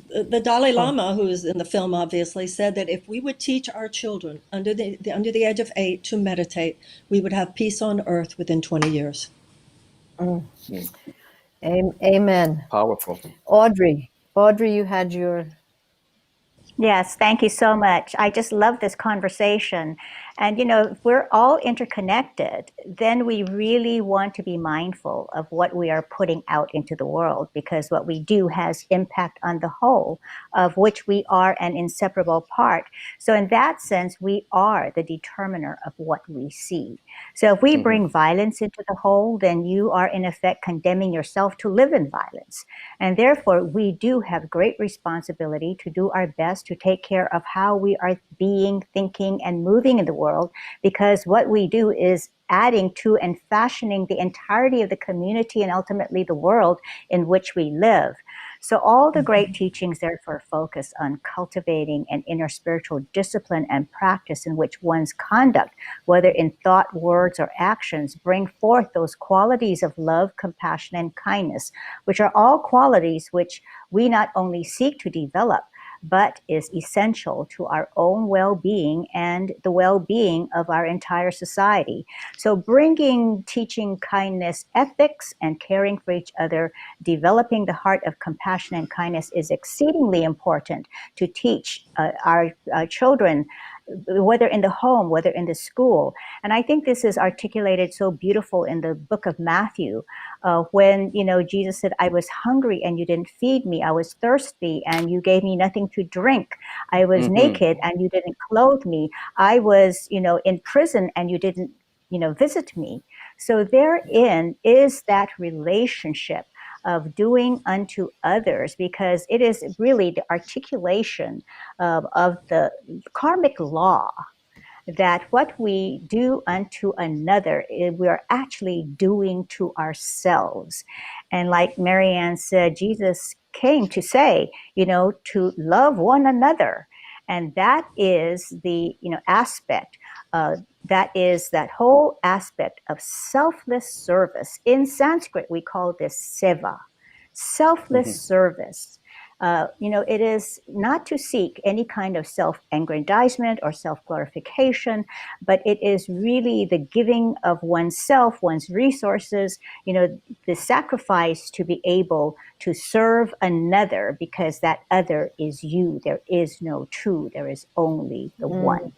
the Dalai Lama, who is in the film, obviously said that if we would teach our children under the age of 8 to meditate, we would have peace on earth within 20 years. Amen. Powerful. Audrey, you had your... Yes, thank you so much. I just love this conversation. And, you know, if we're all interconnected, then we really want to be mindful of what we are putting out into the world, because what we do has impact on the whole, of which we are an inseparable part. So in that sense, we are the determiner of what we see. So if we bring violence into the whole, then you are in effect condemning yourself to live in violence. And therefore, we do have great responsibility to do our best to take care of how we are being, thinking, and moving in the world, because what we do is adding to and fashioning the entirety of the community and ultimately the world in which we live. So all the great teachings therefore focus on cultivating an inner spiritual discipline and practice in which one's conduct, whether in thought, words, or actions, bring forth those qualities of love, compassion, and kindness, which are all qualities which we not only seek to develop, but is essential to our own well-being and the well-being of our entire society. So bringing, teaching kindness, ethics, and caring for each other, developing the heart of compassion and kindness is exceedingly important to teach our children, whether in the home, whether in the school. And I think this is articulated so beautiful in the book of Matthew, when, you know, Jesus said, I was hungry and you didn't feed me. I was thirsty and you gave me nothing to drink. I was naked and you didn't clothe me. I was, you know, in prison and you didn't, you know, visit me. So therein is that relationship of doing unto others, because it is really the articulation of the karmic law, that what we do unto another, we are actually doing to ourselves. And like Marianne said, Jesus came to say, you know, to love one another. And that is the, you know, aspect, that is that whole aspect of selfless service. In Sanskrit, we call this seva, selfless service. You know, it is not to seek any kind of self-aggrandizement or self-glorification, but it is really the giving of oneself, one's resources, you know, the sacrifice to be able to serve another, because that other is you. There is no two, there is only the one.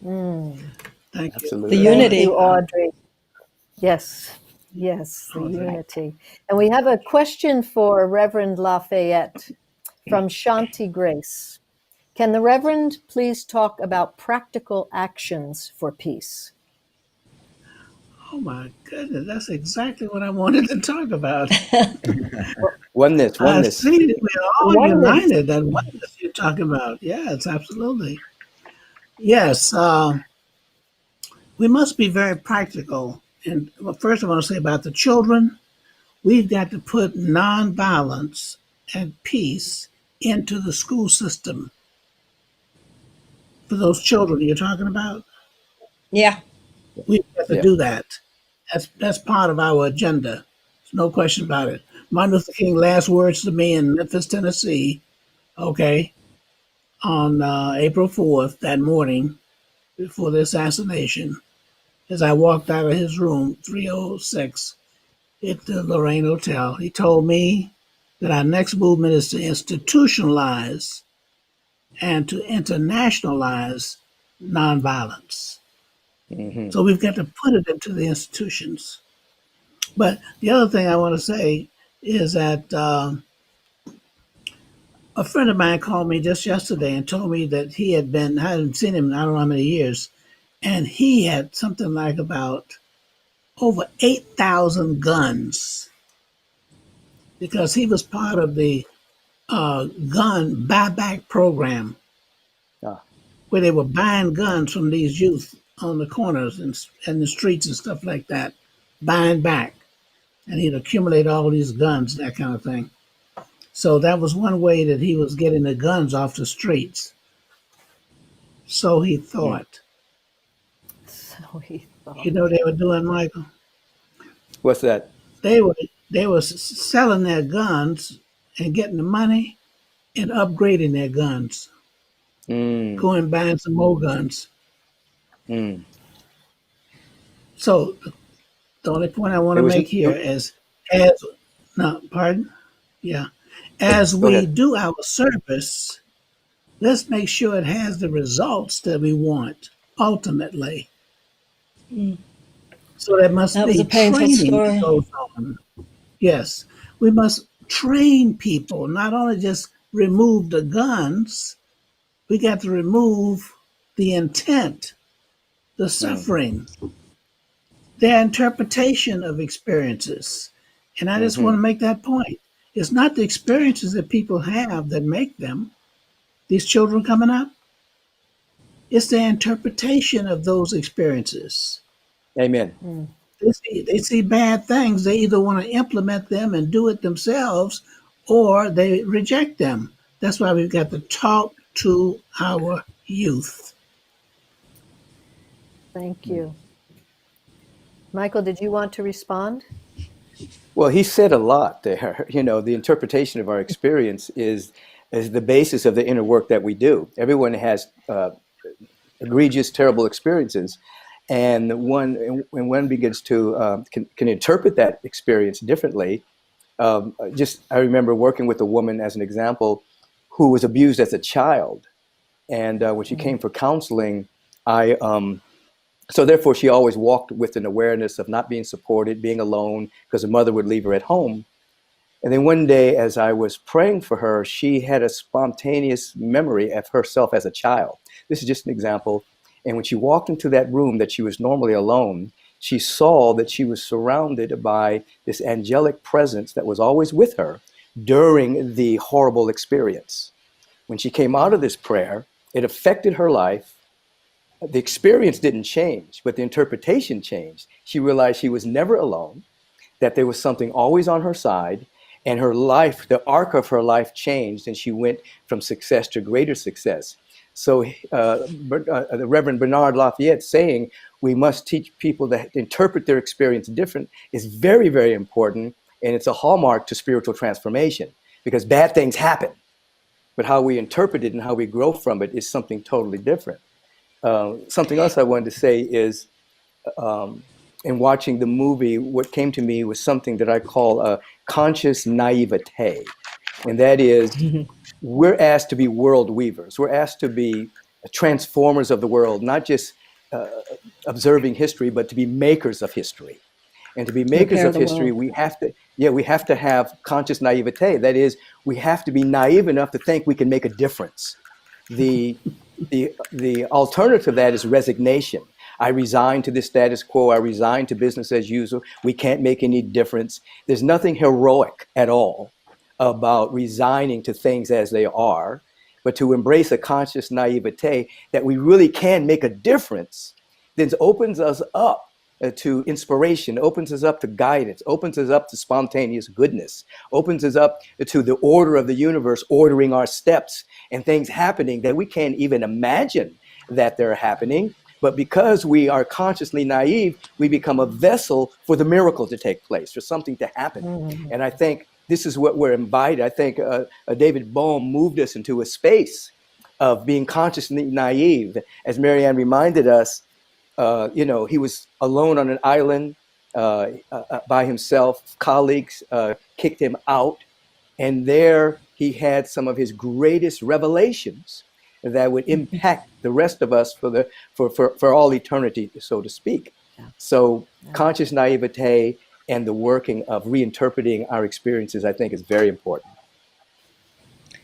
Thank you. Absolutely. The unity. Thank you, Audrey. Yes, the unity. And we have a question for Reverend LaFayette from Shanti Grace. Can the Reverend please talk about practical actions for peace? Oh my goodness, that's exactly what I wanted to talk about. Oneness. I see that we're all Oneness. united. That oneness you're talking about. Yes, absolutely. Yes, we must be very practical. And first, I want to say about the children, we've got to put nonviolence and peace into the school system for those children you're talking about. Yeah. We've got to do that. That's part of our agenda. There's no question about it. Martin Luther King last words to me in Memphis, Tennessee, okay, on April 4th, that morning before the assassination, as I walked out of his room, 306, at the Lorraine Hotel. He told me that our next movement is to institutionalize and to internationalize nonviolence. So we've got to put it into the institutions. But the other thing I want to say is that a friend of mine called me just yesterday and told me that I hadn't seen him in I don't know how many years, and he had something like about over 8,000 guns, because he was part of the gun buyback program. where they were buying guns from these youth on the corners and the streets and stuff like that, buying back. And he'd accumulate all these guns, that kind of thing. So that was one way that he was getting the guns off the streets. So he thought. So he thought. You know what they were doing, Michael? What's that? They were selling their guns and getting the money and upgrading their guns. Going buying some more guns. So the only point I want to make here is as we do our service, let's make sure it has the results that we want ultimately. So there must be training that goes on. Yes, we must train people, not only just remove the guns, we got to remove the intent, the suffering, their interpretation of experiences. And I just want to make that point. It's not the experiences that people have that make them, these children coming up. It's the interpretation of those experiences. Amen. They see bad things. They either want to implement them and do it themselves, or they reject them. That's why we've got to talk to our youth. Thank you. Michael, did you want to respond? Well, he said a lot there. You know, the interpretation of our experience is the basis of the inner work that we do. Everyone has egregious, terrible experiences. And when one begins to can interpret that experience differently, I remember working with a woman as an example who was abused as a child, and when she came for counseling, so therefore she always walked with an awareness of not being supported, being alone, because her mother would leave her at home. And then one day, as I was praying for her, she had a spontaneous memory of herself as a child. This is just an example. And when she walked into that room that she was normally alone, she saw that she was surrounded by this angelic presence that was always with her during the horrible experience. When she came out of this prayer, it affected her life. The experience didn't change, but the interpretation changed. She realized she was never alone, that there was something always on her side, and her life, the arc of her life changed, and she went from success to greater success. So the Reverend Bernard LaFayette saying we must teach people to interpret their experience different is very, very important. And it's a hallmark to spiritual transformation, because bad things happen, but how we interpret it and how we grow from it is something totally different. Something else I wanted to say is in watching the movie, what came to me was something that I call a conscious naivete. And that is, we're asked to be world weavers. We're asked to be transformers of the world, not just observing history, but to be makers of history. And to be makers of history, we have to have conscious naivete. That is, we have to be naive enough to think we can make a difference. The alternative to that is resignation. I resign to the status quo. I resign to business as usual. We can't make any difference. There's nothing heroic at all about resigning to things as they are, but to embrace a conscious naivete that we really can make a difference, then opens us up to inspiration, opens us up to guidance, opens us up to spontaneous goodness, opens us up to the order of the universe ordering our steps and things happening that we can't even imagine that they're happening. But because we are consciously naive, we become a vessel for the miracle to take place, for something to happen. And I think this is what we're invited. I think David Bohm moved us into a space of being consciously naive. As Marianne reminded us, he was alone on an island by himself. Colleagues kicked him out. And there he had some of his greatest revelations that would impact the rest of us for all eternity, so to speak. So conscious naivete and the working of reinterpreting our experiences, I think, is very important.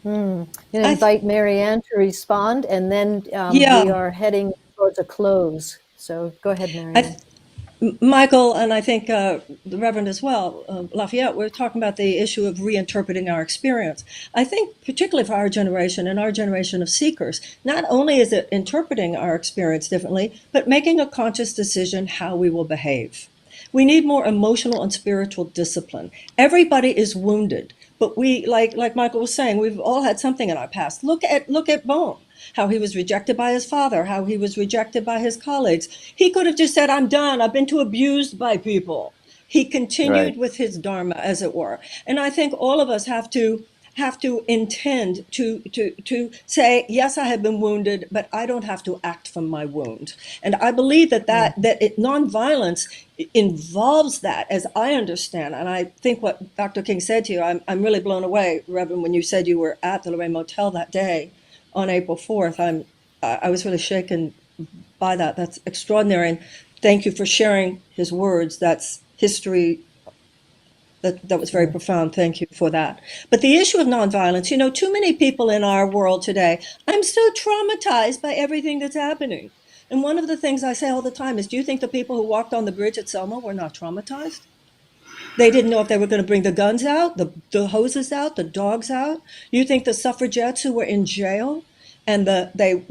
I'm going to invite Marianne to respond, and then we are heading towards a close. So go ahead, Marianne. Michael, and I think the Reverend as well, Lafayette, we're talking about the issue of reinterpreting our experience. I think, particularly for our generation and our generation of seekers, not only is it interpreting our experience differently, but making a conscious decision how we will behave. We need more emotional and spiritual discipline. Everybody is wounded, but we, like Michael was saying, we've all had something in our past. Look at Bone, how he was rejected by his father, how he was rejected by his colleagues. He could have just said, I'm done. I've been too abused by people. He continued Right. with his dharma, as it were. And I think all of us have to intend to say, yes, I have been wounded, but I don't have to act from my wound. And I believe that nonviolence involves that, as I understand. And I think what Dr. King said to you, I'm really blown away, Reverend, when you said you were at the Lorraine Motel that day on April 4th. I was really shaken by that. That's extraordinary. And thank you for sharing his words. That's history. That was very profound. Thank you for that. But the issue of nonviolence, too many people in our world today, I'm so traumatized by everything that's happening. And one of the things I say all the time is, do you think the people who walked on the bridge at Selma were not traumatized? They didn't know if they were going to bring the guns out, the hoses out, the dogs out. You think the suffragettes who were in jail and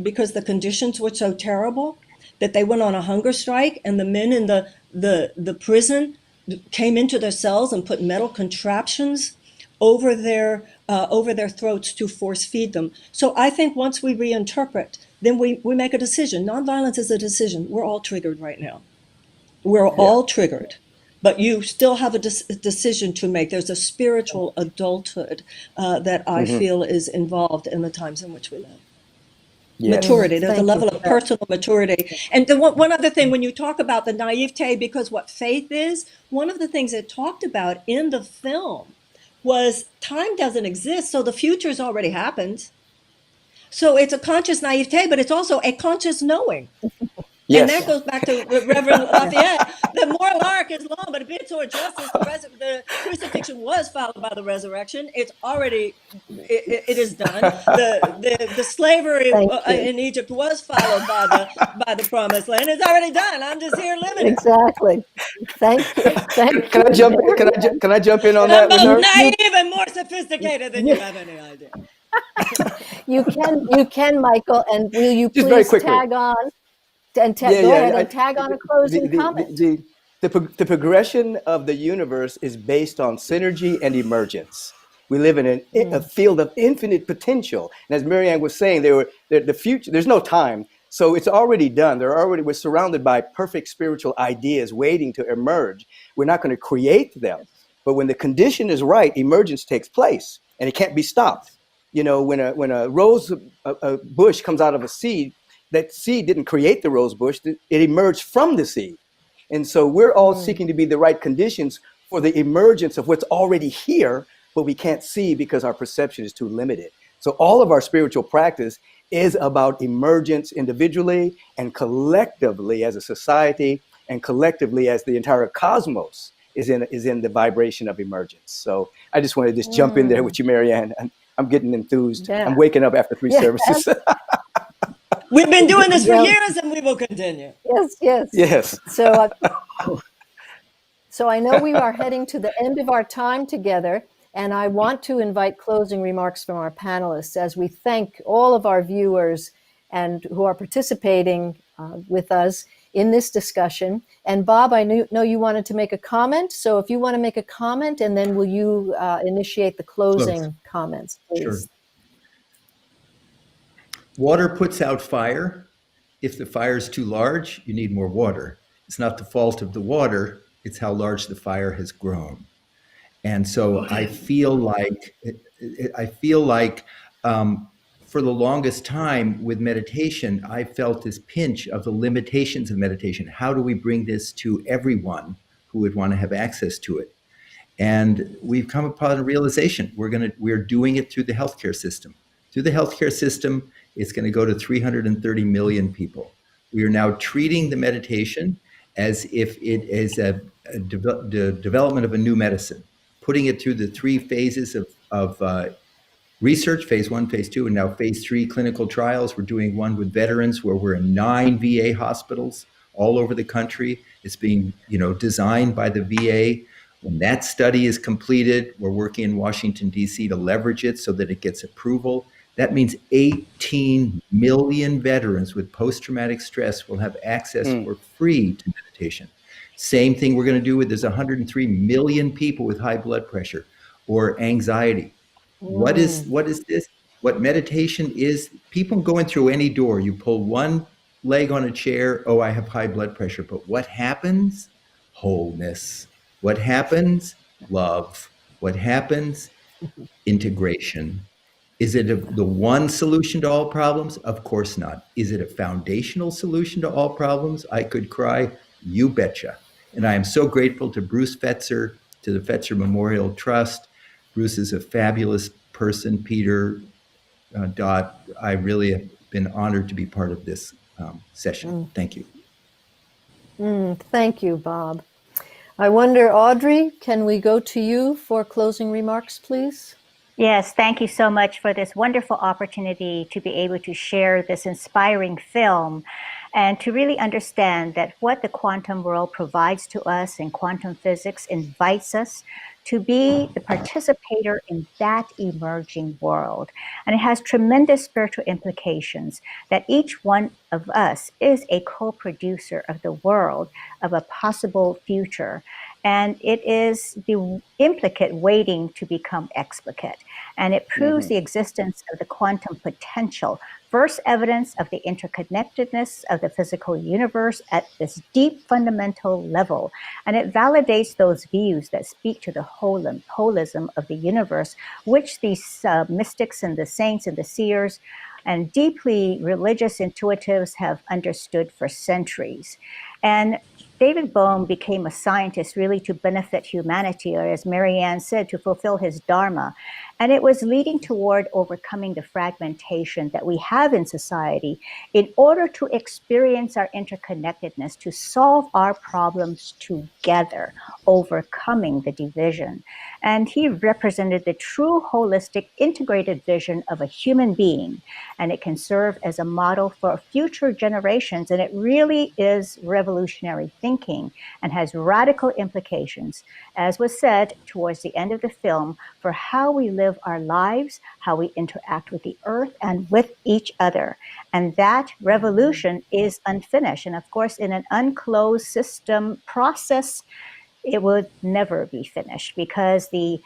because the conditions were so terrible that they went on a hunger strike, and the men in the prison came into their cells and put metal contraptions over their throats to force feed them. So I think once we reinterpret, then we make a decision. Nonviolence is a decision. We're all triggered right now. We're all triggered. But you still have a decision to make. There's a spiritual adulthood that I feel is involved in the times in which we live. Yes. Maturity. There's a Thank level you. of personal maturity. And one other thing, when you talk about the naivete, because what faith is, one of the things it talked about in the film was time doesn't exist, so the future's already happened. So it's a conscious naivete, but it's also a conscious knowing. Yes. And that goes back to Reverend Lafayette. The moral arc is long, but a bit toward justice. The crucifixion was followed by the resurrection. It's already, it is done. The slavery in Egypt was followed by the promised land. It's already done. I'm just here living it. Exactly. Thank you. Can I jump? Can I jump in on I'm that with both her? naive and more sophisticated than you have any idea. You can, Michael, and will you Just very please quickly. tag on and go ahead and tag on a closing comment. The progression of the universe is based on synergy and emergence. We live in a field of infinite potential. And as Marianne was saying, the future, there's no time. So it's already done. We're surrounded by perfect spiritual ideas waiting to emerge. We're not going to create them. But when the condition is right, emergence takes place and it can't be stopped. When a rose bush comes out of a seed, that seed didn't create the rose bush, it emerged from the seed. And so we're all seeking to be the right conditions for the emergence of what's already here, but we can't see because our perception is too limited. So all of our spiritual practice is about emergence individually and collectively as a society, and collectively as the entire cosmos is in the vibration of emergence. So I just wanted to just jump in there with you, Marianne. I'm getting enthused. Yeah. I'm waking up after 3 services. We've been doing this for years, and we will continue. Yes. So I know we are heading to the end of our time together, and I want to invite closing remarks from our panelists as we thank all of our viewers and who are participating with us in this discussion. And Bob, I know you wanted to make a comment. So if you want to make a comment, and then will you initiate the closing comments, please? Sure. Water puts out fire. If the fire is too large, you need more water. It's not the fault of the water, it's how large the fire has grown. And so I feel like for the longest time with meditation, I felt this pinch of the limitations of meditation. How do we bring this to everyone who would want to have access to it? And we've come upon a realization. We're doing it through the healthcare system. Through the healthcare system, it's going to go to 330 million people. We are now treating the meditation as if it is the development of a new medicine, putting it through the 3 phases of research, phase 1, phase 2, and now phase 3 clinical trials. We're doing one with veterans where we're in 9 VA hospitals, all over the country. It's being, designed by the VA. When that study is completed, we're working in Washington, D.C. to leverage it so that it gets approval. That means 18 million veterans with post-traumatic stress will have access for free to meditation. Same thing we're going to do with there's 103 million people with high blood pressure or anxiety. What is this? What meditation is, people going through any door, you pull one leg on a chair, oh, I have high blood pressure. But what happens? Wholeness. What happens? Love. What happens? Integration. Is it the one solution to all problems? Of course not. Is it a foundational solution to all problems? I could cry. You betcha. And I am so grateful to Bruce Fetzer, to the Fetzer Memorial Trust. Bruce is a fabulous person. Peter, Dot, I really have been honored to be part of this session. Thank you. Thank you, Bob. I wonder, Audrey, can we go to you for closing remarks, please? Yes, thank you so much for this wonderful opportunity to be able to share this inspiring film and to really understand that what the quantum world provides to us in quantum physics invites us to be the participator in that emerging world. And it has tremendous spiritual implications that each one of us is a co-producer of the world, of a possible future. And it is the implicate waiting to become explicate. And it proves the existence of the quantum potential, first evidence of the interconnectedness of the physical universe at this deep fundamental level. And it validates those views that speak to the holism of the universe, which these mystics and the saints and the seers and deeply religious intuitives have understood for centuries. And David Bohm became a scientist really to benefit humanity, or as Marianne said, to fulfill his dharma. And it was leading toward overcoming the fragmentation that we have in society in order to experience our interconnectedness, to solve our problems together, overcoming the division. And he represented the true holistic integrated vision of a human being. And it can serve as a model for future generations. And it really is revolutionary thinking and has radical implications, as was said towards the end of the film, for how we live our lives, how we interact with the earth and with each other. And that revolution is unfinished. And of course, in an unclosed system process, it would never be finished because the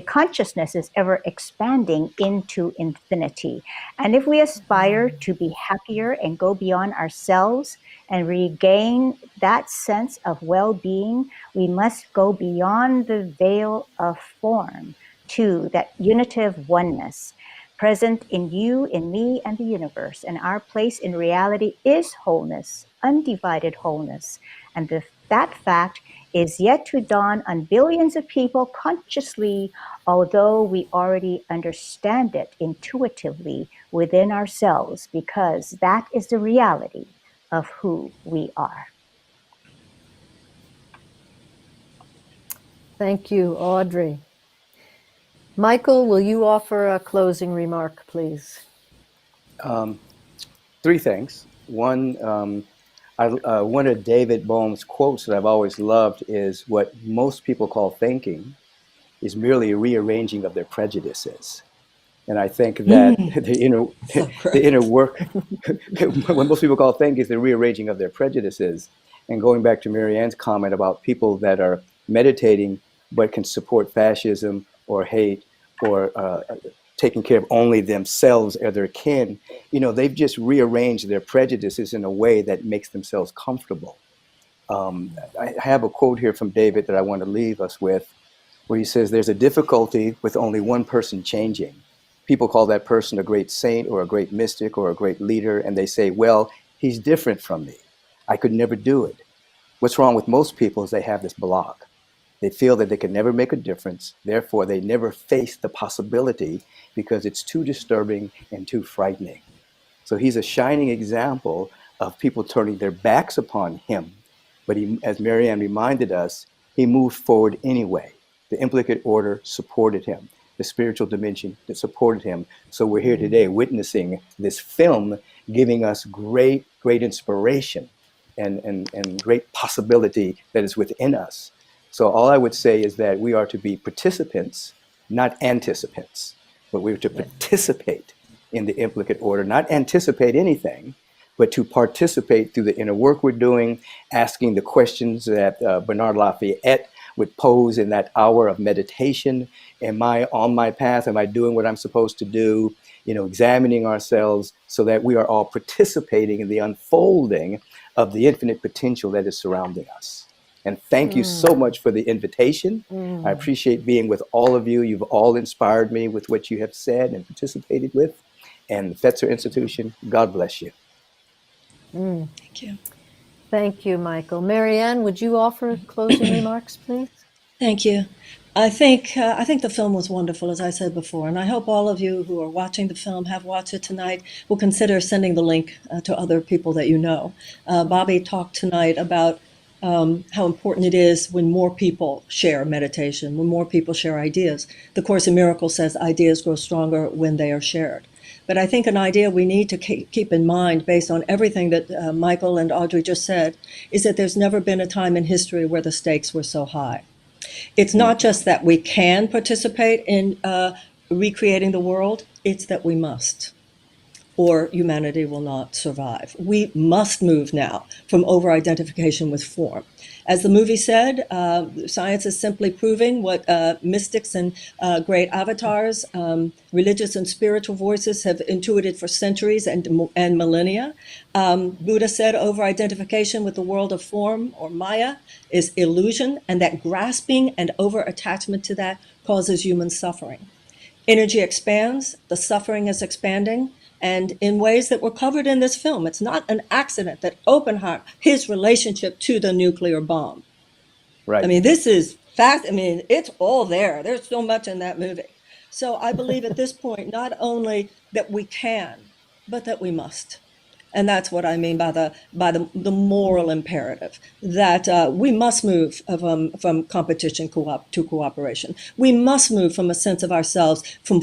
consciousness is ever expanding into infinity. And if we aspire to be happier and go beyond ourselves and regain that sense of well-being, we must go beyond the veil of form to that unitive oneness present in you, in me, and the universe. And our place in reality is wholeness, undivided wholeness. And that fact is yet to dawn on billions of people consciously, although we already understand it intuitively within ourselves, because that is the reality of who we are. Thank you, Audrey. Michael, will you offer a closing remark, please? Three things. One, one of David Bohm's quotes that I've always loved is, what most people call thinking is merely a rearranging of their prejudices. And I think that the inner work, what most people call thinking is the rearranging of their prejudices. And going back to Marianne's comment about people that are meditating but can support fascism or hate or taking care of only themselves or their kin, they've just rearranged their prejudices in a way that makes themselves comfortable. I have a quote here from David that I want to leave us with, where he says, there's a difficulty with only one person changing. People call that person a great saint or a great mystic or a great leader, and they say, well, he's different from me. I could never do it. What's wrong with most people is they have this block. They feel that they can never make a difference. Therefore, they never face the possibility because it's too disturbing and too frightening. So he's a shining example of people turning their backs upon him. But he, as Marianne reminded us, he moved forward anyway. The implicate order supported him. The spiritual dimension that supported him. So we're here today witnessing this film, giving us great, great inspiration and great possibility that is within us. So all I would say is that we are to be participants, not anticipants, but we're to participate in the implicate order, not anticipate anything, but to participate through the inner work we're doing, asking the questions that Bernard LaFayette would pose in that hour of meditation. Am I on my path? Am I doing what I'm supposed to do? Examining ourselves so that we are all participating in the unfolding of the infinite potential that is surrounding us. And thank you so much for the invitation. I appreciate being with all of you. You've all inspired me with what you have said and participated with. And the Fetzer Institution, God bless you. Thank you. Thank you, Michael. Marianne, would you offer closing remarks, please? Thank you. I think the film was wonderful, as I said before, and I hope all of you who are watching the film, have watched it tonight, will consider sending the link to other people that you know. Bobby talked tonight about how important it is when more people share meditation, when more people share ideas. The Course in Miracles says ideas grow stronger when they are shared. But I think an idea we need to keep in mind, based on everything that Michael and Audrey just said, is that there's never been a time in history where the stakes were so high. It's not just that we can participate in recreating the world, it's that we must, or humanity will not survive. We must move now from over-identification with form. As the movie said, science is simply proving what mystics and great avatars, religious and spiritual voices have intuited for centuries and millennia. Buddha said over-identification with the world of form, or Maya, is illusion, and that grasping and over-attachment to that causes human suffering. Energy expands, the suffering is expanding, and in ways that were covered in this film. It's not an accident that Oppenheimer, his relationship to the nuclear bomb. Right. I mean, this is fact. I mean, it's all there. There's so much in that movie. So I believe at this point, not only that we can, but that we must. And that's what I mean by the moral imperative, that we must move from competition to cooperation. We must move from a sense of ourselves, from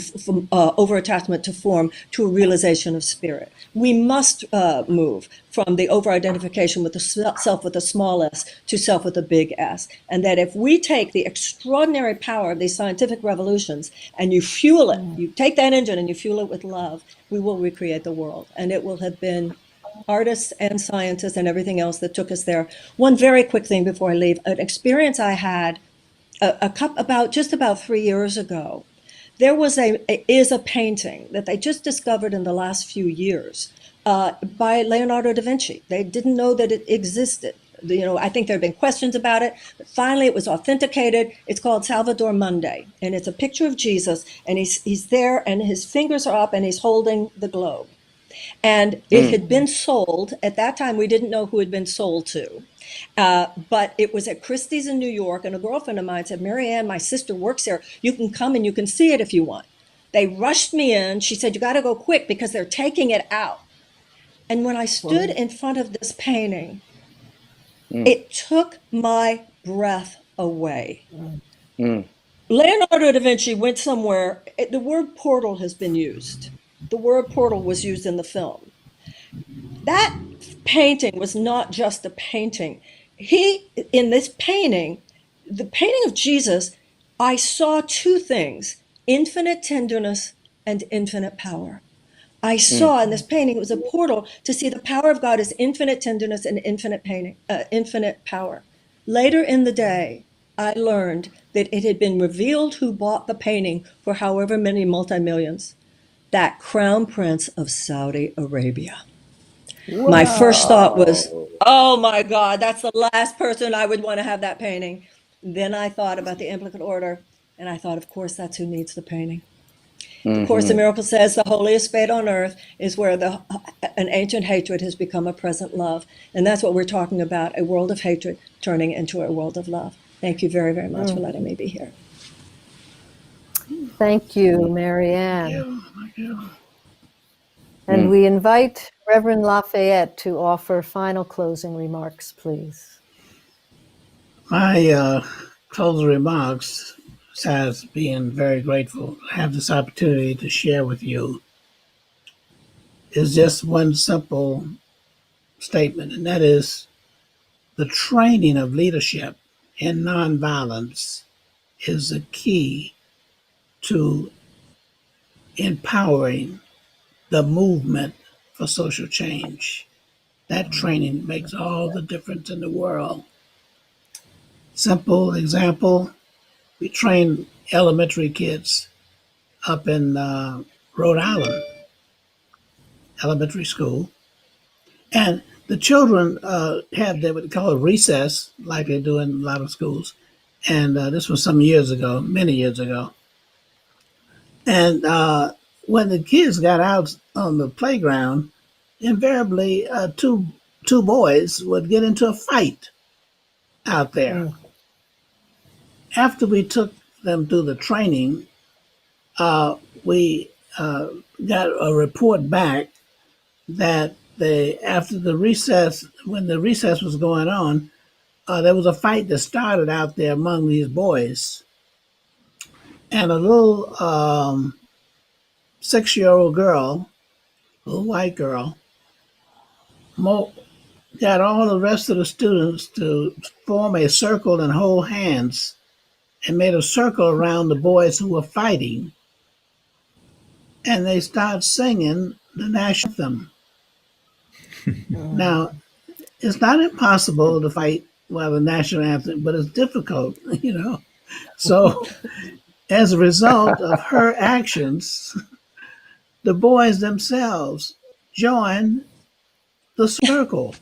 over-attachment to form, to a realization of spirit. We must move from the over-identification with the self with a small s to self with a big S. And that if we take the extraordinary power of these scientific revolutions and you fuel it, you take that engine and you fuel it with love, we will recreate the world. And it will have been artists and scientists and everything else that took us there. One very quick thing before I leave, an experience I had about 3 years ago. There was a painting that they just discovered in the last few years by Leonardo da Vinci. They didn't know that it existed. I think there have been questions about it, but finally it was authenticated. It's called Salvator Mundi, and it's a picture of Jesus, and he's there, and his fingers are up, and he's holding the globe. And it had been sold. At that time, we didn't know who it had been sold to. But it was at Christie's in New York, and a girlfriend of mine said, Marianne, my sister works there. You can come and you can see it if you want. They rushed me in. She said, you got to go quick because they're taking it out. And when I stood in front of this painting, it took my breath away. Leonardo da Vinci went somewhere. The word portal has been used. The word portal was used in the film. That painting was not just a painting. In this painting, the painting of Jesus, I saw two things: infinite tenderness and infinite power. I saw in this painting, it was a portal to see the power of God as infinite tenderness and infinite power. Later in the day, I learned that it had been revealed who bought the painting for however many multi-millions. That Crown Prince of Saudi Arabia. Wow. My first thought was, oh my God, that's the last person I would want to have that painting. Then I thought about the implicate order, and I thought, of course, that's who needs the painting. The Course in Miracles says the holiest fate on earth is where an ancient hatred has become a present love. And that's what we're talking about, a world of hatred turning into a world of love. Thank you very, very much for letting me be here. Thank you, Marianne. Thank you. And we invite Reverend LaFayette to offer final closing remarks, please. My closing remarks, besides being very grateful to have this opportunity to share with you, is just one simple statement, and that is, the training of leadership in nonviolence is the key to empowering the movement for social change. That training makes all the difference in the world. Simple example, we train elementary kids up in Rhode Island elementary school. And the children have what they call a recess, like they do in a lot of schools. And this was some years ago, many years ago. And when the kids got out on the playground, invariably two boys would get into a fight out there. Mm. After we took them through the training, we got a report back that after the recess, when the recess was going on, there was a fight that started out there among these boys. And a little 6-year-old girl, a little white girl, got all the rest of the students to form a circle and hold hands and made a circle around the boys who were fighting. And they started singing the national anthem. Now, it's not impossible to fight while the national anthem, but it's difficult, So, as a result of her actions, the boys themselves joined the circle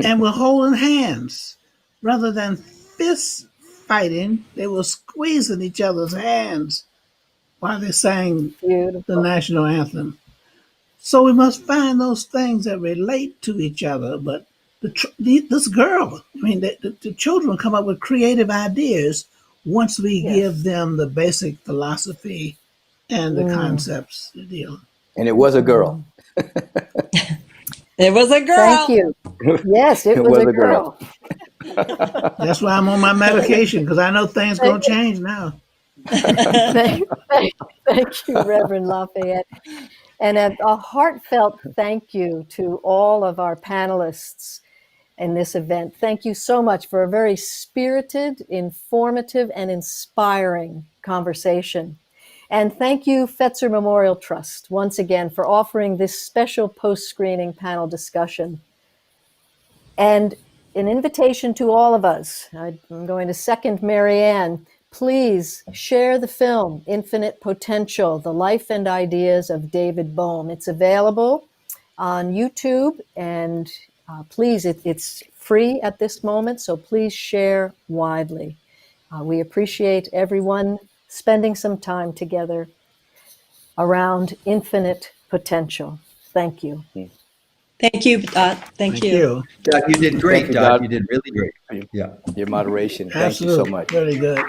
and were holding hands. Rather than fist fighting, they were squeezing each other's hands while they sang Beautiful. the national anthem. So we must find those things that relate to each other. But this girl, the children come up with creative ideas once we give them the basic philosophy and the concepts to deal. And it was a girl. It was a girl. Thank you. Yes, it was a girl. That's why I'm on my medication, because I know things going to change now. Thank you, Reverend Lafayette. And a heartfelt thank you to all of our panelists in this event. Thank you so much for a very spirited, informative, and inspiring conversation. And thank you, Fetzer Memorial Trust, once again for offering this special post-screening panel discussion. And an invitation to all of us. I'm going to second Marianne. Please share the film, Infinite Potential, The Life and Ideas of David Bohm. It's available on YouTube, and please, it's free at this moment, so please share widely. We appreciate everyone spending some time together around infinite potential. Thank you. Thank you, Dot. Thank you. Dot, you did great, Thank you, Dot. Dot. You did really great. Yeah. Your moderation. Thank Absolutely. you so much. Very good.